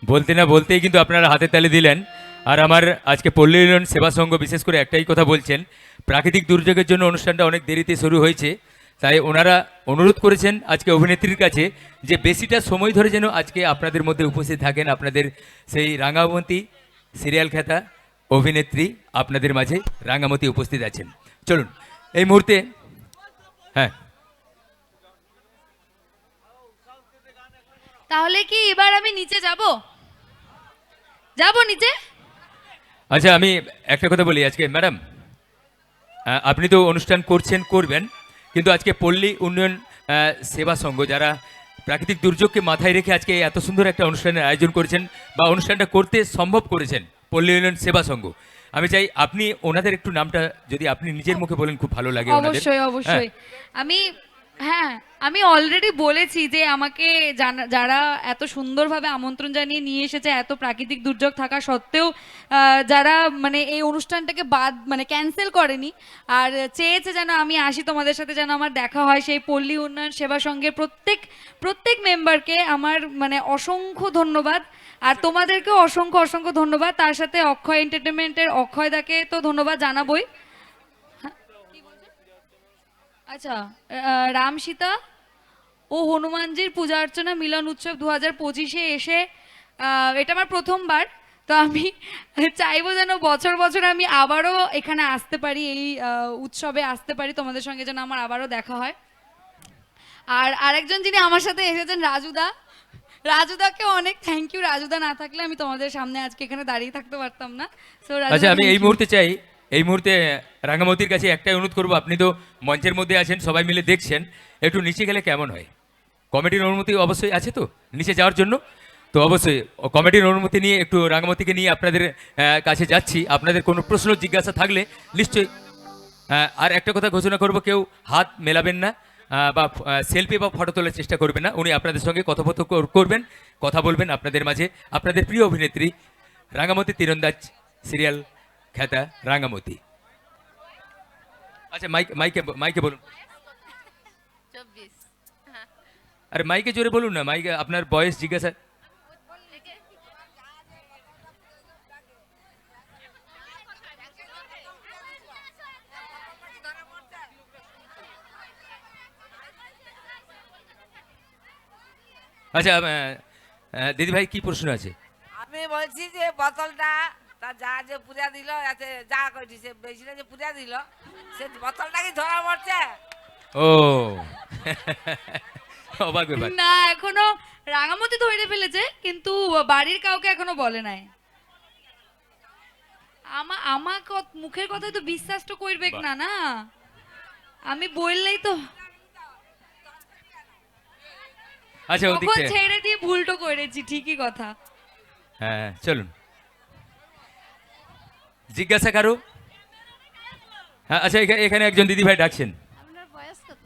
বলতে না বলতেই কিন্তু আপনারা হাতে তালি দিলেন। আর আমার আজকে পল্লী উন্নয়ন সেবা সংঘ বিশেষ করে একটাই কথা বলছেন, প্রাকৃতিক দুর্যোগের জন্য অনুষ্ঠানটা অনেক দেরিতে শুরু হয়েছে, তাই ওনারা অনুরোধ করেছেন আজকে অভিনেত্রীর কাছে যে বেশিটা সময় ধরে যেন আজকে আপনাদের মধ্যে উপস্থিত থাকেন। আপনাদের সেই রাঙামতি সিরিয়াল খ্যাতা অভিনেত্রী আপনাদের মাঝে রাঙামতি উপস্থিত আছেন। চলুন এই মুহূর্তে, হ্যাঁ তাহলে কি এবার আমি নিচে যাব নিচে? আচ্ছা, আমি একটা কথা বলি আজকে ম্যাডাম, আপনি তো অনুষ্ঠান করছেন, করবেন, কিন্তু আজকে পল্লী উন্নয়ন সেবা সংঘ যারা প্রাকৃতিক দুর্যোগকে মাথায় রেখে আজকে এত সুন্দর একটা অনুষ্ঠানের আয়োজন করেছেন বা অনুষ্ঠানটা করতে সম্ভব করেছেন পল্লী উন্নয়ন সেবা সংঘ, আমি চাই আপনি ওনাদের একটু নামটা যদি আপনি নিজের মুখে বলেন খুব ভালো লাগে ওনাদের। অবশ্যই অবশ্যই। আমি অলরেডি বলেছি যে আমাকে যারা এত সুন্দরভাবে আমন্ত্রণ জানিয়ে নিয়ে এসেছে, এত প্রাকৃতিক দুর্যোগ থাকা সত্ত্বেও যারা মানে এই অনুষ্ঠানটাকে মানে ক্যান্সেল করেনি আর চেয়েছে যেন আমি আসি, তোমাদের সাথে যেন আমার দেখা হয়, সেই পল্লী উন্নয়ন সেবা সংঘের প্রত্যেক মেম্বারকে আমার মানে অসংখ্য ধন্যবাদ। আর তোমাদেরকেও অসংখ্য অসংখ্য ধন্যবাদ। তার সাথে অক্ষয় এন্টারটেনমেন্টের অক্ষয়দাকে তো ধন্যবাদ জানাবোই। আচ্ছা, রাম সীতা ও হনুমানজির পূজা অর্চনা মিলন উৎসব 2025-এ এসে এটা আমার প্রথমবার, তো আমি চাইবো যেন বছর বছর আমি আবারও এখানে আসতে পারি, এই উৎসবে আসতে পারি, তোমাদের সঙ্গে যেন আমার আবারও দেখা হয়। আর আরেকজন যিনি আমার সাথে এসেছেন, রাজুদাকে অনেক থ্যাংক ইউ। রাজুদা না থাকলে আমি তোমাদের সামনে আজকে এখানে দাঁড়িয়ে থাকতে পারতাম না। আচ্ছা, আমি এই মুহূর্তে রাঙামতির কাছে একটাই অনুরোধ করবো, আপনি তো মঞ্চের মধ্যে আছেন, সবাই মিলে দেখছেন, একটু নিচে গেলে কেমন হয়? কমিটির অনুমতি অবশ্যই আছে তো নিচে যাওয়ার জন্য? তো অবশ্যই কমিটির অনুমতি নিয়ে একটু রাঙামতিকে নিয়ে আপনাদের কাছে যাচ্ছি। আপনাদের কোনো প্রশ্ন জিজ্ঞাসা থাকলে নিশ্চয়ই। আর একটা কথা ঘোষণা করব, কেউ হাত মেলাবেন না বা সেলফি বা ফটো তোলার চেষ্টা করবেন না। উনি আপনাদের সঙ্গে কথোপকথন করবেন, কথা বলবেন আপনাদের মাঝে। আপনাদের প্রিয় অভিনেত্রী রাঙামতি তীরন্দাজ সিরিয়াল খ্যাতা রাঙামতি। আচ্ছা, মাইকে বলুন। 24। আরে মাইকে জোরে বলুন না, মাইকে আপনার বয়স জিজ্ঞাসা। আচ্ছা, দিদি ভাই কি প্রশ্ন আছে? আমি বলছি যে বোতলটা তা যা যে পুরা দিল, এতে যা কইছি সে বেশিটা যে পুরা দিল, সে বোতলটা কি ধরা পড়ছে? ও অবাক ব্যাপার। না, এখনো রাঙামতি ধরে ফেলেছে, কিন্তু বাড়ির কাউকে এখনো বলে নাই। আমার মুখের কথাই তো বিশ্বাস তো করবে না, না আমি বললেই তো। আচ্ছা, তখন ওদিকে ছেড়ে দিয়ে ভুলটো করেছি, ঠিকই কথা। হ্যাঁ, চলুন জিজ্ঞাসা কারো। হ্যাঁ, আচ্ছা, এখানে একজন দিদি ভাই ডাকছেন। আপনার বয়স কত?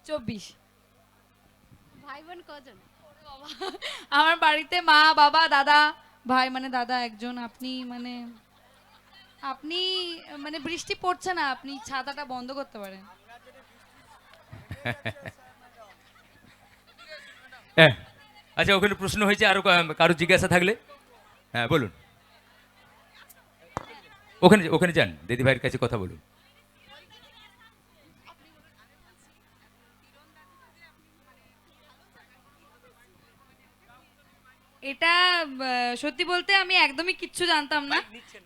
24। ভাই বোন কজন? আমার বাড়িতে মা, বাবা, দাদা, ভাই মানে দাদা একজন। আপনি মানে বৃষ্টি পড়ছে না, আপনি ছাতাটা বন্ধ করতে পারেন। হ্যাঁ, আচ্ছা, ওখানে প্রশ্ন হয়েছে, আরো কারো জিজ্ঞাসা থাকলে হ্যাঁ বলুন। ওখানে যান, দিদি ভাইয়ের কাছে কথা বলুন। এটা সত্যি বলতে আমি একদমই কিচ্ছু জানতাম না,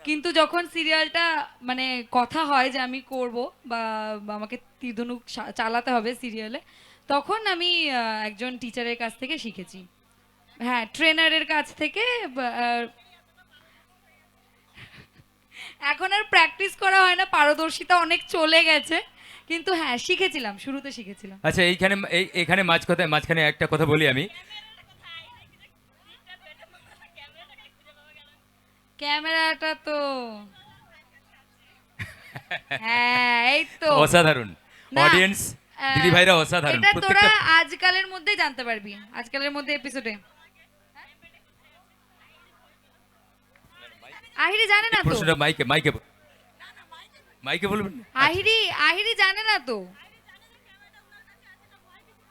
কিন্তু যখন সিরিয়ালটা মানে কথা হয় যে আমি করব বা আমাকে তীরধনুক চালাতে হবে সিরিয়ালে, তখন আমি একজন টিচারের কাছ থেকে শিখেছি। হ্যাঁ, ট্রেনারের কাছ থেকে। এখন আর প্র্যাকটিস করা হয় না, পারদর্শিতা অনেক চলে গেছে, কিন্তু হ্যাঁ শিখেছিলাম, শুরুতে শিখেছিলাম। আচ্ছা, এখানে মাঝখানে একটা কথা বলি আমি। ক্যামেরাটা তো হ্যাঁ, এই তো অসাধারণ না, অডিয়েন্স, দিদি ভাইরা অসাধারণ। এটা তোরা প্রত্যেকটা আজকালের মধ্যে জানতে পারবি, আজকালের মধ্যে এপিসোডে। আহিরি জানে না তো, প্রশ্নটা মাইকে বলবেন। আহিরি জানে না তো।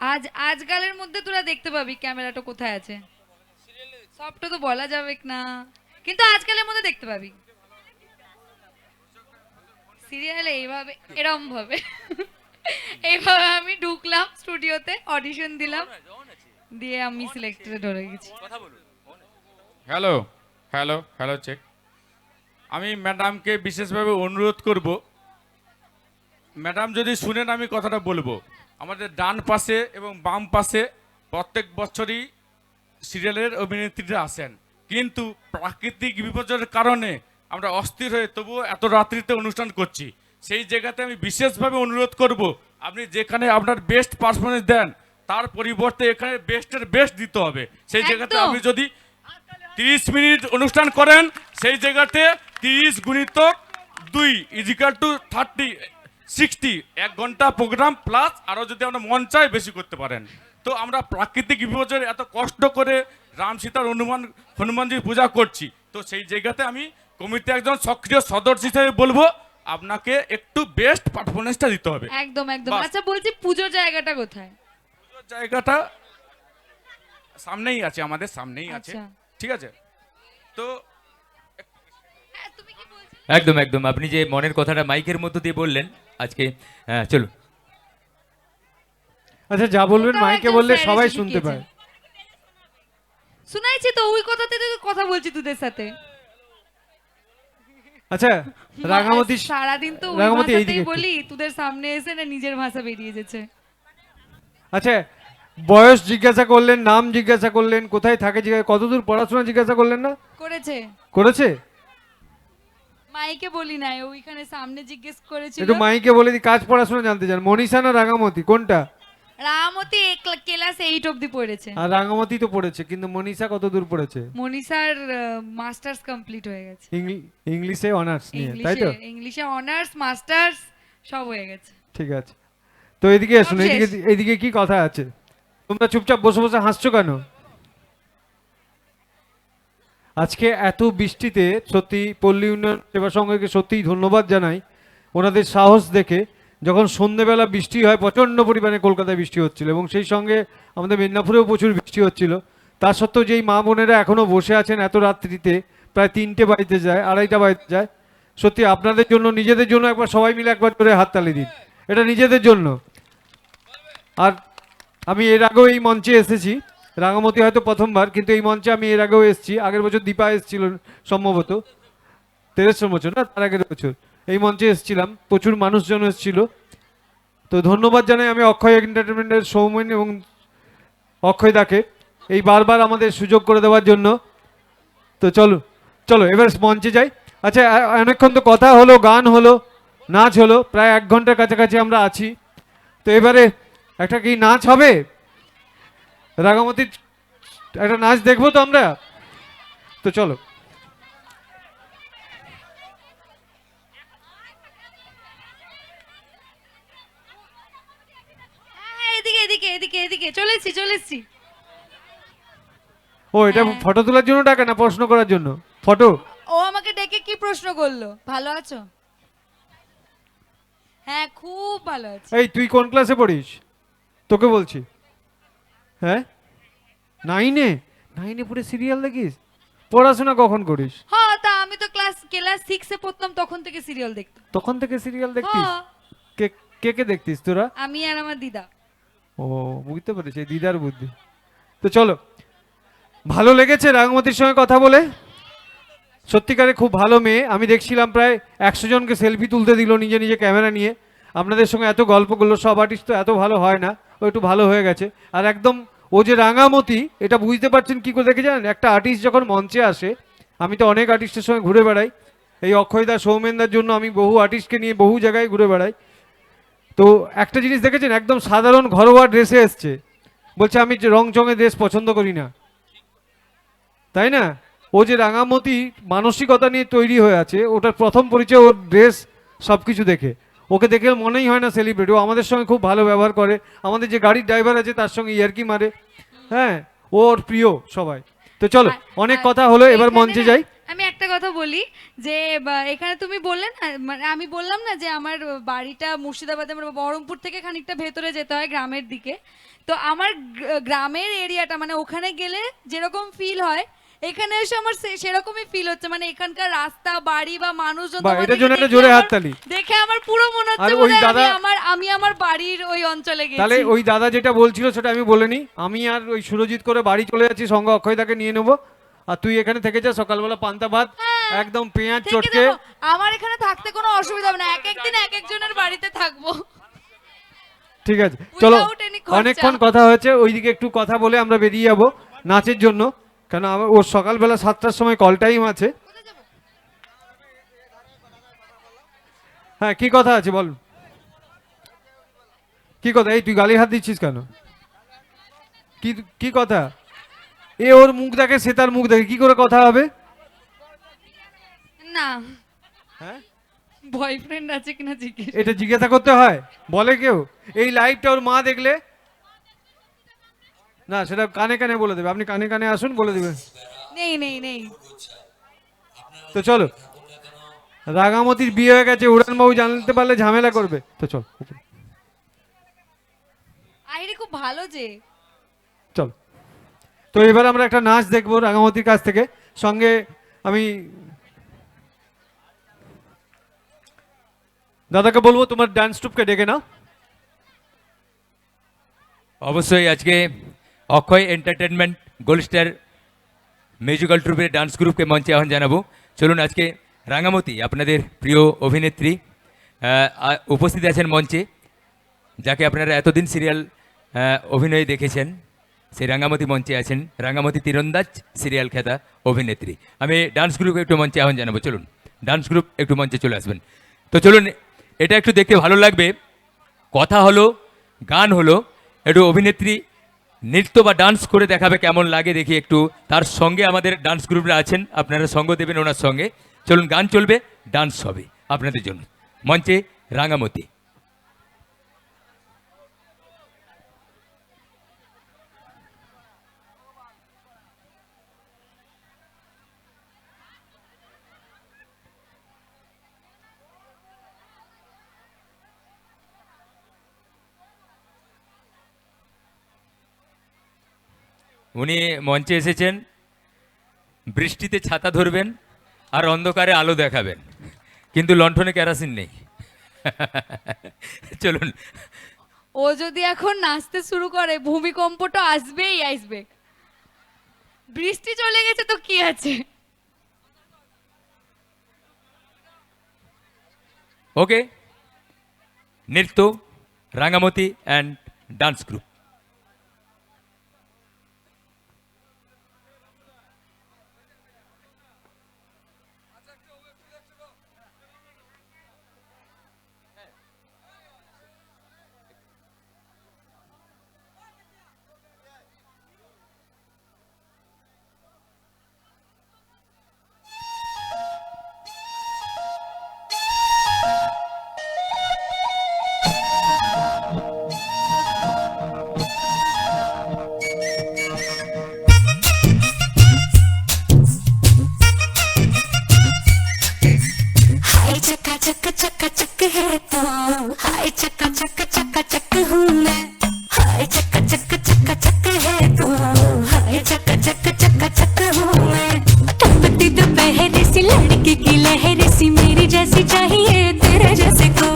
আজকালের মধ্যে তোরা দেখতে পাবি ক্যামেরাটা কোথায় আছে। সবটা তো বলা যাবে না, কিন্তু আজকালের মধ্যে দেখতে পাবি সিরিয়ালে এইভাবে, এরম ভাবে এইভাবে আমি ঢুকলাম স্টুডিওতে, অডিশন দিলাম, দিয়ে আমি সিলেক্টেড হয়ে গেছি। Hello hello hello check. আমি ম্যাডামকে বিশেষভাবে অনুরোধ করব, ম্যাডাম যদি শুনেন আমি কথাটা বলবো। আমাদের ডান পাশে এবং বাম পাশে প্রত্যেক বছরই সিরিয়ালের অভিনেত্রীরা আসেন, কিন্তু প্রাকৃতিক বিপর্যয়ের কারণে আমরা অস্থির হয়ে তবুও এত রাত্রিতে অনুষ্ঠান করছি। সেই জায়গাতে আমি বিশেষভাবে অনুরোধ করব, আপনি যেখানে আপনার বেস্ট পারফরমেন্স দেন তার পরিবর্তে এখানে বেস্টের বেস্ট দিতে হবে। সেই জায়গাতে একদম। আপনি যদি 30 মিনিট অনুষ্ঠান করেন, সেই জায়গাতে 30 গুণিতক 2 ইজিক্যাল টু 30 60, 1 ঘন্টা প্রোগ্রাম প্লাস আরও যদি আমরা মন চাই বেশি করতে পারেন। তো আমরা প্রাকৃতিক বিপর্যয়ে এত কষ্ট করে রাম সীতার হনুমানজির পূজা করছি, তো সেই জায়গাতে আমি কমিটি একজন সক্রিয় সদস্য হিসেবে বলবো আপনাকে একটু বেস্ট পারফরমেন্সটা দিতে হবে। একদম একদম। বাস। আচ্ছা বলছি, পুজোর জায়গাটা কোথায়? পুজোর জায়গাটা সামনেই আছে, আমাদের সামনেই আছে, আচ্ছা। ঠিক আছে? তো হ্যাঁ, তুমি কি বলছিলে? একদম একদম, আপনি যে মনের কথাটা মাইকের মধ্য দিয়ে বললেন আজকে, হ্যাঁ চলুন। আচ্ছা, যা বলবেন ওটাও মাইকে একজন বললে স্যার সবাই এসে শুনতে শিখিয়েছেন। পায়। শুনাইছি তো, ওই কথাতে তো কথা বলছি তোদের সাথে। আচ্ছা, রাঙামতি সারাদিন তো ওই রাঙামাটি ভাষাতেই এইদিকে একটু। বলি, তোদের সামনে এসে না নিজের ভাষা বেরিয়ে যাচ্ছে। আচ্ছা, বয়স জিজ্ঞাসা করলেন, নাম জিজ্ঞাসা করলেন, কোথায় থাকে জিজ্ঞাসা, কতদূর পড়াশোনা জিজ্ঞাসা করলেন না? করেছে করেছে? মাইকে বলি নাই, ওইখানে সামনে জিজ্ঞেস করেছিল। একটু মাইকে বলে দি, কাজ পড়াশোনা জানতে চান। মনীষা না রাঙামতি, কোনটা? রামতি ক্লাস 8 অবধি পড়েছে। আর রাঙামতি তো পড়েছে, কিন্তু মনীষা কতদূর পড়েছে? মনীষার মাস্টার্স কমপ্লিট হয়ে গেছে। ইংলিশে অনার্স নিয়ে, তাই তো? ইংলিশে অনার্স মাস্টার্স সব হয়ে গেছে। ঠিক আছে, তো এদিকে সব আসুন, শেষ। এদিকে এদিকে কি কথা আছে? তোমরা চুপচাপ বসে বসে হাসছো কেন? আজকে এত বৃষ্টিতে সত্যি পল্লী উন্নয়ন সেবা সংঘকে সত্যিই ধন্যবাদ জানাই, ওনাদের সাহস দেখে। যখন সন্ধেবেলা বৃষ্টি হয়, প্রচণ্ড পরিমাণে কলকাতায় বৃষ্টি হচ্ছিল, এবং সেই সঙ্গে আমাদের মেদিনীপুরেও প্রচুর বৃষ্টি হচ্ছিল। তা সত্ত্বেও যেই মা বোনেরা এখনও বসে আছেন এত রাত্রিতে, প্রায় 3টে বাড়িতে যায়, 2:30 বাড়িতে যায়, সত্যি আপনাদের জন্য, নিজেদের জন্য একবার সবাই মিলে একবার করে হাততালি দিন, এটা নিজেদের জন্য। আর আমি এর আগেও এই মঞ্চে এসেছি, রাঙামতি হয়তো প্রথমবার, কিন্তু এই মঞ্চে আমি এর আগেও এসেছি। আগের বছর দীপা এসেছিল সম্ভবত, 13 বছর না, তার আগের বছর এই মঞ্চে এসেছিলাম, প্রচুর মানুষজন এসেছিল। তো ধন্যবাদ জানাই আমি অক্ষয় এন্টারটেনমেন্টের সৌমেন এবং অক্ষয় দাকে এই বারবার আমাদের সুযোগ করে দেওয়ার জন্য। তো চলো চলো এবার মঞ্চে যাই। আচ্ছা, অনেকক্ষণ তো কথা হলো, গান হলো, নাচ হলো, প্রায় 1 ঘন্টার কাছাকাছি আমরা আছি। তো এবারে একটা কি নাচ হবে? রাঙামতির একটা নাচ দেখবো তো আমরা। তো চলো। হ্যাঁ, এদিকে এদিকে এদিকে এদিকে চলেছি চলেছি। ও, এটা হ্যাঁ। ফটো তোলার জন্য ডাকা না প্রশ্ন করার জন্য? ফটো? ও আমাকে ডেকে কি প্রশ্ন করলো? ভালো আছো? হ্যাঁ, খুব ভালো আছি। এই তুই কোন ক্লাসে পড়িস? তোকে বলছি। হ্যাঁ, 9-এ? 9-এ পড়ে সিরিয়াল দেখিস? পড়াশোনা কখন করিস? হ্যাঁ, তা আমি তো ক্লাস 6-এ পড়তাম, তখন থেকে সিরিয়াল দেখতাম। তখন থেকে সিরিয়াল দেখতিস? হ্যাঁ, কে কে কে দেখতিস তোরা? আমি আর আমার দিদা। ও, বুঝতে পেরেছি, দিদার বুদ্ধি। তো চলো, ভালো লেগেছে রাঙামতির সঙ্গে কথা বলে, সত্যিকারে খুব ভালো মেয়ে। আমি দেখছিলাম প্রায় 100 জনকে সেলফি তুলতে দিল নিজে নিজে ক্যামেরা নিয়ে। আপনাদের সঙ্গে এত গল্প করলো, সব আর্টিস্ট তো এত ভালো হয় না, ও একটু ভালো হয়ে গেছে। আর একদম ও যে রাঙামতি, এটা বুঝতে পারছেন কি করে দেখে জানেন? একটা আর্টিস্ট যখন মঞ্চে আসে, আমি তো অনেক আর্টিস্টের সঙ্গে ঘুরে বেড়াই, এই অক্ষয়দা সৌমেনদার জন্য আমি বহু আর্টিস্টকে নিয়ে বহু জায়গায় ঘুরে বেড়াই। তো একটা জিনিস দেখেছেন, একদম সাধারণ ঘরোয়া ড্রেসে এসছে, বলছে আমি রং চঙে ড্রেস পছন্দ করি না, তাই না? ও যে রাঙামতি মানসিকতা নিয়ে তৈরি হয়ে আছে, ওটার প্রথম পরিচয় ওর ড্রেস, সব কিছু দেখে। ওকে দেখে মনেই হয় না সেলিব্রিটি। ও আমাদের সঙ্গে খুব ভালো ব্যবহার করে, আমাদের যে গাড়ির ড্রাইভার আছে তার সঙ্গে ইয়ার্কি মারে। হ্যাঁ, ওর প্রিয় সবাই। তো চলো, অনেক কথা হলো, এবার এখানে মঞ্চে না, যাই। আমি একটা কথা বলি যে এখানে তুমি বললে না, মানে আমি বললাম না যে আমার বাড়িটা মুর্শিদাবাদে, আমার বহরমপুর থেকে খানিকটা ভেতরে যেতে হয় গ্রামের দিকে। তো আমার গ্রামের এরিয়াটা মানে ওখানে গেলে যেরকম ফিল হয় এখানে এসে আমার সেরকমই ফিল হচ্ছে, মানে এখানকার রাস্তা বাড়ি বা মানুষজন বাহ, তোমাদেরকে এটার জন্য একটা দেখে জোরে আমার- হাততালি। দেখে আমার পুরো মনে আর হচ্ছে ওই বোধহয় দাদা- আমি আমার বাড়ির ওই অঞ্চলে তাহলে গেছি। ওই দাদা যেটা বলছিল সেটা আমি বলে নি, আমি আর ওই সুরজিৎ করে বাড়ি চলে যাচ্ছি, সঙ্গে অক্ষয়দাকে নিয়ে নেবো, আর তুই এখানে থেকে যা, সকালবেলা পান্তা ভাত হ্যাঁ, একদম পেঁয়াজ থেকে চটকে। যাবো। আমার এখানে থাকতে কোনো অসুবিধা হবে না, এক একদিন এক একজনের বাড়িতে থাকবো। ঠিক আছে, চলো, Without any খরচা। অনেকক্ষণ কথা হয়েছে, ওইদিকে একটু কথা বলে আমরা বেরিয়ে যাবো নাচের জন্য, কেন আমার ওর সকালবেলা 7টার সময় কল টাইম আছে। হ্যাঁ, কি কথা আছে বল, কি কথা? এই তুই গালি হাত দিচ্ছিস কেন? কি কি কথা? এ ওর মুখ দেখে, সে তার মুখ দেখে, কি করে কথা হবে? না, হ্যাঁ, বয়ফ্রেন্ড আছে কিনা জিজ্ঞেস। এটা জিজ্ঞাসা করতে হয়? বলে কেউ? এই লাইভটা ওর মা দেখলে না, সেটা কানে কানে বলে দেবে, আপনি কানে কানে আসুন, বলে দেবে। নেই নেই নেই। তো চলো, রাগামতির বিয়ে হয়ে গেছে, উড়ানবাবু জানতে পারলে ঝামেলা করবে, তো চল আইরে খুব ভালো যে। চল। তো এবার আমরা একটা নাচ দেখবো রাগামতির কাছ থেকে, সঙ্গে আমি দাদাকে বলবো তোমার ডান্স ট্রুপকে ডেকে নাও। অবশ্যই আজকে Akshay entertainment gold star musical ট্রুপের ডান্স গ্রুপকে মঞ্চে আহ্বান জানাবো। চলুন, আজকে রাঙামতি আপনাদের প্রিয় অভিনেত্রী উপস্থিত আছেন মঞ্চে, যাকে আপনারা এতদিন সিরিয়াল অভিনয়ে দেখেছেন, সেই রাঙামতি মঞ্চে আছেন। রাঙামতি তীরন্দাজ সিরিয়াল খ্যাতা অভিনেত্রী। আমি ডান্স গ্রুপকে একটু মঞ্চে আহ্বান জানাবো। চলুন, ডান্স গ্রুপ একটু মঞ্চে চলে আসবেন। তো চলুন, এটা একটু দেখতে ভালো লাগবে, কথা হলো, গান হলো, একটু অভিনেত্রী নৃত্য বা ডান্স করে দেখাবে, কেমন লাগে দেখি একটু। তার সঙ্গে আমাদের ডান্স গ্রুপরা আছেন, আপনারা সঙ্গ দেবেন ওনার সঙ্গে। চলুন, গান চলবে, ডান্স হবে আপনাদের জন্য। মঞ্চে রাঙামতি। উনি মঞ্চে এসেছেন, বৃষ্টিতে ছাতা ধরবেন আর অন্ধকারে আলো দেখাবেন, কিন্তু লণ্ঠনে কেরাসিন নেই। চলুন। ও যদি এখন নাচতে শুরু করে ভূমিকম্পটা আসবেই আসবে। বৃষ্টি চলে গেছে তো কি আছে। ওকে, নৃত্য, রাঙামতি অ্যান্ড ডান্স গ্রুপ। हाय चक्का चक है तू, हाय चक्का चक हूँ मैं, हाय चक्का चक है तू, हाय चक्का चक हूँ मैं। टपकती दोपहर सी लड़की की लहर सी, मेरी जैसी चाहिए तेरे जैसे को।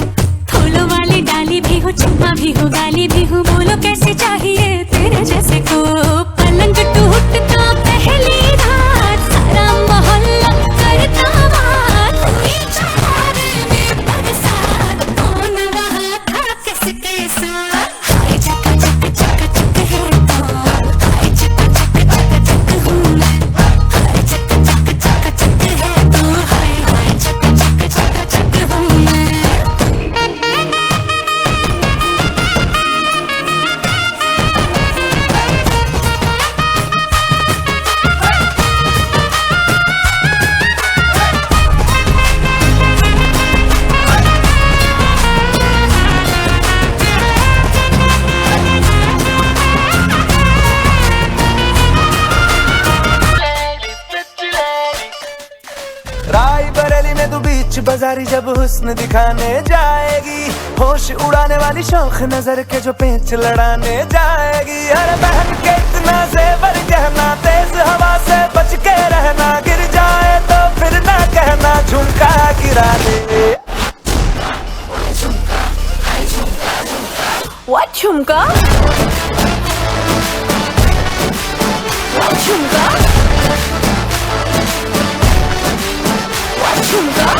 फूलों वाली डाली भी हो, चम्मा भी हो, गाली भी हो, बोलो कैसे चाहिए तेरे जैसे को। पलंग टूटता पहली रात, सारा मोहल्ला करता बात, हुई चारे में बरसात, कौन रहा था किसके साथ। हाय चक्का चक है तू, हाय चक्का हूँ मैं, हाय चक्का चक है तू, हाय चक्का हूँ मैं। बाजारी जब हुस्न दिखाने जाएगी, होश उड़ाने वाली शौक नजर के जो पेच लड़ाने जाएगी। अरे बहन के इतना जेवर गहना, तेज हवा से बच के रहना, गिर जाए तो फिर ना कहना झुमका गिरा दे। What झुमका? What झुमका? What झुमका?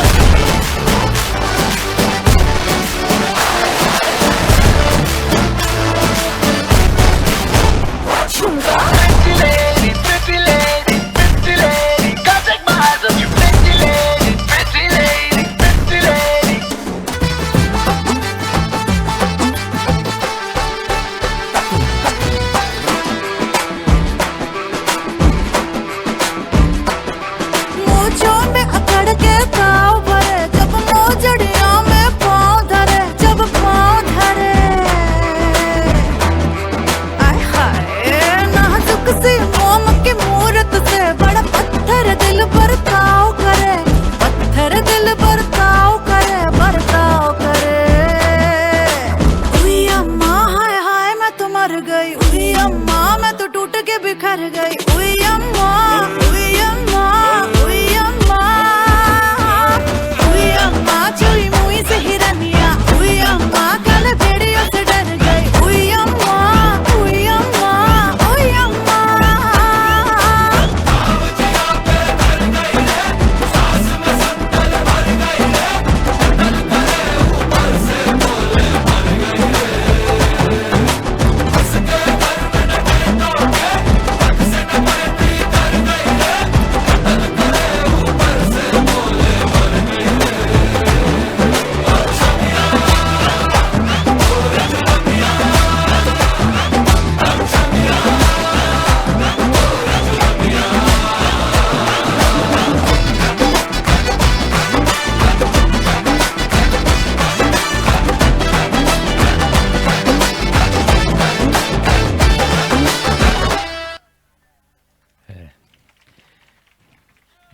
What झुमका? Pretty lady, pretty lady, pretty lady, can't take my eyes off you. Pretty lady, pretty lady, pretty lady. मोजों में अकड़ के पाँव भरे, जब मोजड़ियों में पाँव धरे, जब पाँव धरे। आय हाय नाजुक सी मोम की मूरत से बड़ा पत्थर दिल बर्ताव करे, पत्थर दिल बर्ताव करे, बर्ताव करे। उई अम्मा हाय हाय मैं तो मर गई, उई अम्मा मैं तो टूट के बिखर गई। उई अम्मा, उई अम्मा, उई अम्मा, उई अम्मा चुई मुई से हिरनिया, उई अम्मा काले भेड़ियों से डर गई। उई अम्मा, उई अम्मा, उई अम्मा।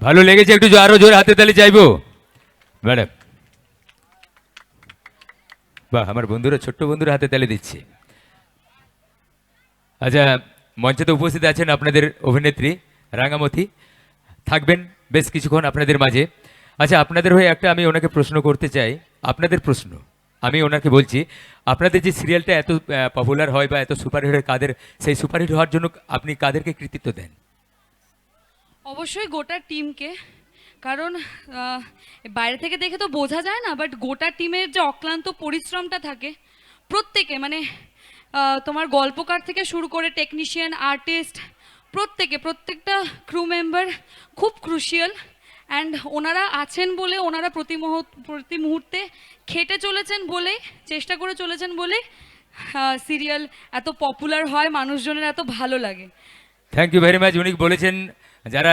ভালো লেগেছে? একটু আরো জোরে হাতে তালি চাইবো ম্যাডাম। বাহ, আমার বন্ধুরা, ছোট্ট বন্ধুরা হাতে তালি দিচ্ছে। আচ্ছা, মঞ্চে তো উপস্থিত আছেন আপনাদের অভিনেত্রী রাঙামতি, থাকবেন বেশ কিছুক্ষণ আপনাদের মাঝে। আচ্ছা, আপনাদের হয়ে একটা আমি ওনাকে প্রশ্ন করতে চাই। আপনাদের প্রশ্ন আমি ওনাকে বলছি, আপনাদের যে সিরিয়ালটা এত পপুলার হয় বা এত সুপারহিট হয়, কাদের সেই সুপারহিট হওয়ার জন্য আপনি কাদেরকে কৃতিত্ব দেন? অবশ্যই গোটা টিমকে, কারণ বাইরে থেকে দেখে তো বোঝা যায় না, বাট গোটা টিমের যে অক্লান্ত পরিশ্রমটা থাকে প্রত্যেকে, মানে তোমার গল্পকার থেকে শুরু করে টেকনিশিয়ান, আর্টিস্ট, প্রত্যেকটা ক্রু মেম্বার খুব ক্রুশিয়াল। অ্যান্ড ওনারা আছেন বলে, ওনারা প্রতি মুহূর্তে খেটে চলেছেন বলেই, চেষ্টা করে চলেছেন বলেই সিরিয়াল এত পপুলার হয়, মানুষজনের এত ভালো লাগে। Thank you very much. উনি বলেছেন যারা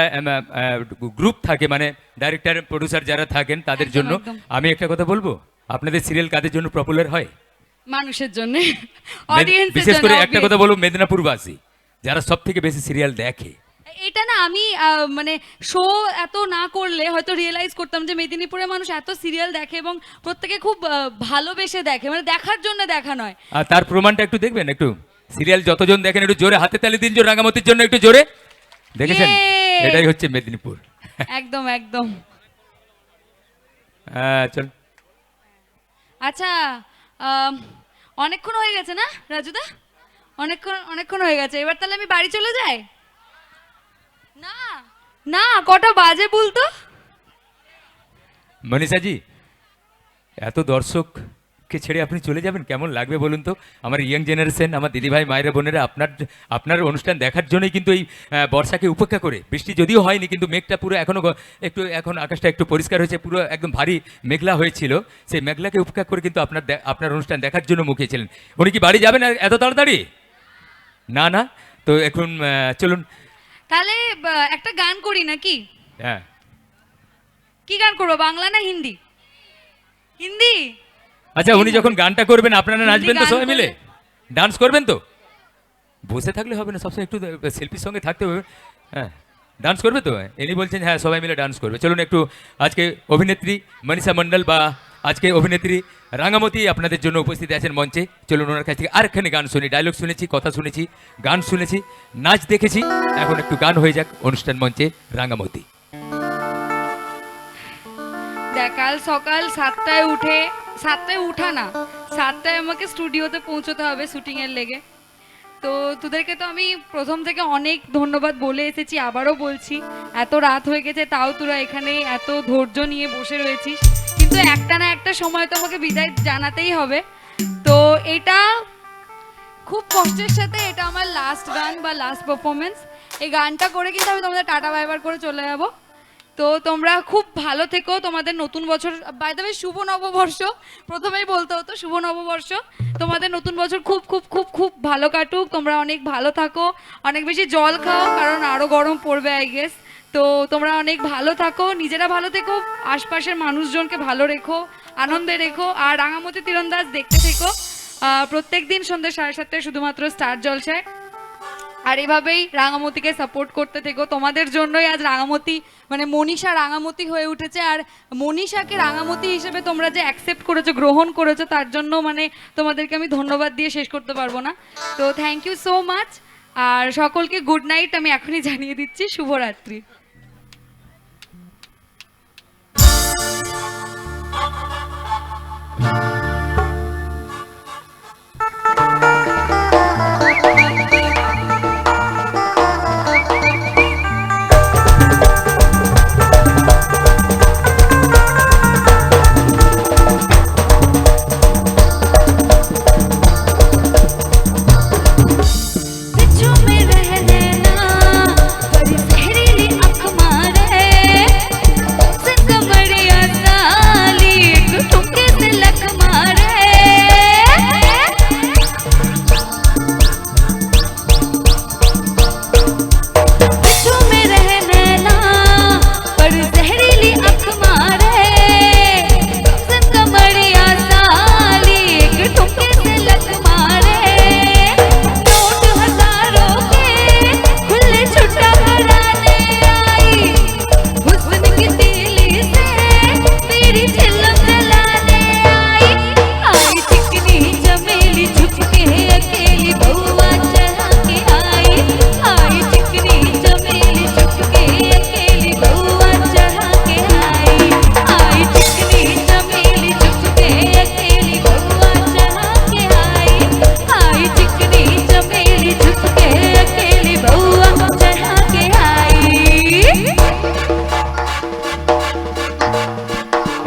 গ্রুপ থাকে, মানে ডাইরেক্টর, প্রডিউসার যারা থাকেন তাদের একদম, জন্য। একদম। আমি একটা কথা বলবো, আপনাদের সিরিয়াল কাদের জন্য পপুলার হয়? মানুষের জন্য, অডিয়েন্সের বিশেষ জন্য। করে একটা কথা obvious। বলবো, মেদিনীপুরবাসী যারা সব থেকে বেশি সিরিয়াল দেখে। এটা না আমি মানে শো এত না করলে হয়তো রিয়েলাইজ করতাম যে মেদিনীপুরের মানুষ এত সিরিয়াল দেখে এবং প্রত্যেকে খুব ভালোবেসে দেখে, মানে দেখার জন্য দেখা নয়। আর তার প্রমাণটা একটু দেখবেন, একটু সিরিয়াল যতজন দেখেন একটু জোরে হাতে তালি দিন, জোরে রাঙামতির জন্য একটু জোরে। দেখেছেন, Yay! এটাই হচ্ছে মেদিনীপুর। একদম একদম। চল। আচ্ছা, অনেকক্ষণ হয়ে গেছে না রাজুদা? অনেকক্ষণ হয়ে গেছে, এবার তাহলে আমি বাড়ি চলে যাই? না না, কটা বাজে বলতো? মনীষাজি, এত দর্শককে ছেড়ে আপনি চলে যাবেন, কেমন লাগবে বলুন তো? আমার ইয়াং জেনারেশন, আমার দিদিভাই, মায়েরা, বোনেরা, আপনার অনুষ্ঠান দেখার জন্যই কিন্তু এই বর্ষাকে উপেক্ষা করে, বৃষ্টি যদিও হয়নি কিন্তু মেঘটা পুরো এখন আকাশটা একটু পরিষ্কার হয়েছে, পুরো একদম ভারী মেঘলা হয়েছিল, সেই মেঘলাকে উপেক্ষা করে কিন্তু আপনার অনুষ্ঠান দেখার জন্য মুখিয়েছিলেন। উনি কি বাড়ি যাবেন এত তাড়াতাড়ি? না না, তো এখন চলুন তাহলে একটা গান করি নাকি? হ্যাঁ, কি গান করবো, বাংলা না হিন্দি? হিন্দি। আচ্ছা, উনি যখন গানটা করবেন আপনারা নাচবেন তো গান সবাই মিলে? করলে- ডান্স করবেন তো? বসে থাকলে হবে না, সবসময় একটু শিল্পীর সঙ্গে থাকতে হবে। হ্যাঁ, ডান্স করবে তো? ইনি বলছেন হ্যাঁ সবাই মিলে ডান্স করবে। চলুন একটু আজকে অভিনেত্রী মনীষা মণ্ডল বা আজকে অভিনেত্রী রাঙামতি আপনাদের জন্য উপস্থিত আছেন মঞ্চে। চলুন ওনার কাছ থেকে আরেকখানি গান শুনি। ডায়লগ শুনেছি, কথা শুনেছি, গান শুনেছি, নাচ দেখেছি, এখন একটু গান হয়ে যাক অনুষ্ঠান মঞ্চে রাঙামতি। দেখ কাল সকাল 7টায় উঠে, 7টায় উঠা না, 7টায় আমাকে স্টুডিওতে পৌঁছতে হবে শুটিংয়ের লেগে। তো তোদেরকে তো আমি প্রথম থেকে অনেক ধন্যবাদ বলে এসেছি, আবারও বলছি। এত রাত হয়ে গেছে তাও তোরা এখানে এত ধৈর্য নিয়ে বসে রয়েছিস, কিন্তু একটা না একটা সময় তো আমাকে বিদায় জানাতেই হবে। তো এটা খুব কষ্টের সাথে এটা আমার লাস্ট গান বা লাস্ট পারফরমেন্স। এই গানটা করে কিন্তু আমি তোমাদের টাটা বাই বাই করে চলে যাব। তো তোমরা খুব ভালো থেকো, তোমাদের নতুন বছর, বাই দ্য ওয়ে শুভ নববর্ষ, প্রথমেই বলতে হতো শুভ নববর্ষ। তোমাদের নতুন বছর খুব খুব খুব খুব ভালো কাটুক, তোমরা অনেক ভালো থাকো, অনেক বেশি জল খাও কারণ আরও গরম পড়বে আই গেস। তো তোমরা অনেক ভালো থাকো, নিজেরা ভালো থেকো, আশপাশের মানুষজনকে ভালো রেখো, আনন্দে রেখো, আর রাঙামতি তীরন্দাজ দেখতে থেকো প্রত্যেক দিন সন্ধ্যে 7:30টায় শুধুমাত্র স্টার জলসায়। আর এভাবেই রাঙামতিকে সাপোর্ট করতে থেকো, তোমাদের জন্যই আজ রাঙামতি মানে মনীষা রাঙামতি হয়ে উঠেছে। আর মনীষাকে রাঙামতি হিসেবে তোমরা যে অ্যাকসেপ্ট করেছো, গ্রহণ করেছো, তার জন্য মানে তোমাদেরকে আমি ধন্যবাদ দিয়ে শেষ করতে পারবো না। তো থ্যাংক ইউ সো মাচ, আর সকলকে গুড নাইট আমি এখনই জানিয়ে দিচ্ছি, শুভরাত্রি।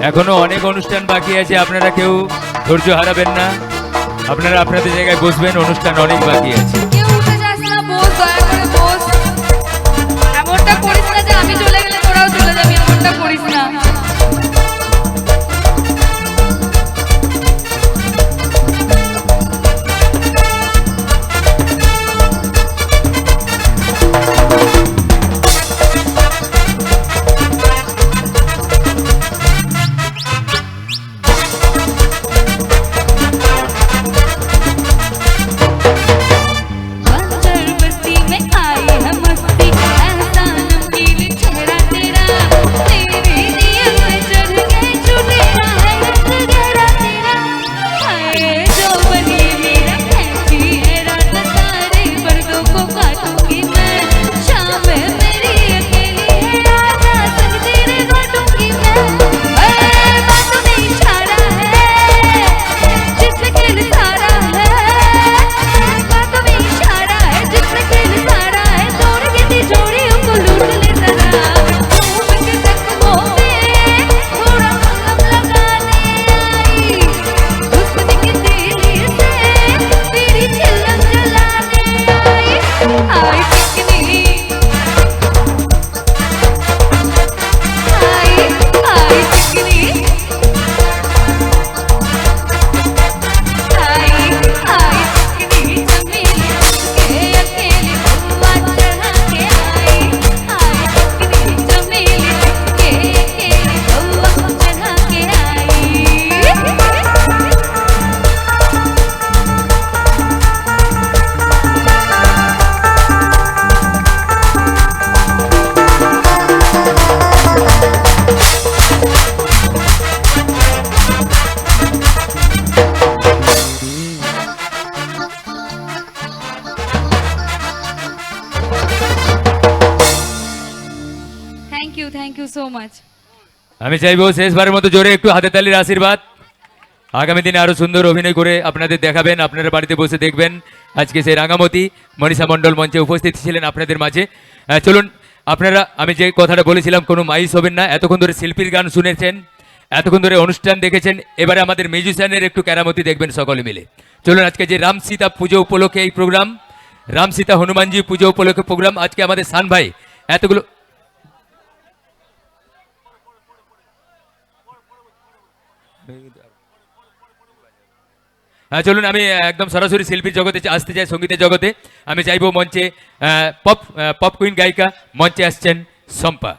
এখনো অনেক অনুষ্ঠান বাকি আছে, আপনারা কেউ ধৈর্য হারাবেন না, আপনারা আপনাদের জায়গায় বসবেন, অনুষ্ঠান অনেক বাকি আছে। কেউ উঠে যাস না, বস, দয়া করে বস। এমনটা করিস না যে আমি চলে গেলে তোরাও চলে যাবি, এমনটা করিস না। Thank you so much. আমি চাইবো শেষবারের মতো জোরে একটু হাতে তালির আশীর্বাদ। আগামী দিনে আরো সুন্দর অভিনয় করে আপনাদের দেখাবেন, আপনারা বাড়িতে বসে দেখবেন। আজকে সেই রাঙামতি মনীষা মণ্ডল মঞ্চে উপস্থিত ছিলেন আপনাদের মাঝে। চলুন আপনারা, আমি যে কথাটা বলেছিলাম, কোনো মাইস হবেন না। এতক্ষণ ধরে শিল্পীর গান শুনেছেন, এতক্ষণ ধরে অনুষ্ঠান দেখেছেন, এবারে আমাদের মিউজিশিয়ানের একটু কেরামতি দেখবেন সকলে মিলে। চলুন, আজকে যে রাম সীতা পুজো উপলক্ষে এই প্রোগ্রাম, রাম সীতা হনুমানজি পুজো উপলক্ষে প্রোগ্রাম, আজকে আমাদের সান ভাই এতগুলো। হ্যাঁ চলুন, আমি একদম সরাসরি শিল্পীর জগতে আসতে চাই, সঙ্গীতের জগতে। আমি চাইবো মঞ্চে পপ কুইন গায়িকা মঞ্চে আসছেন শম্পা।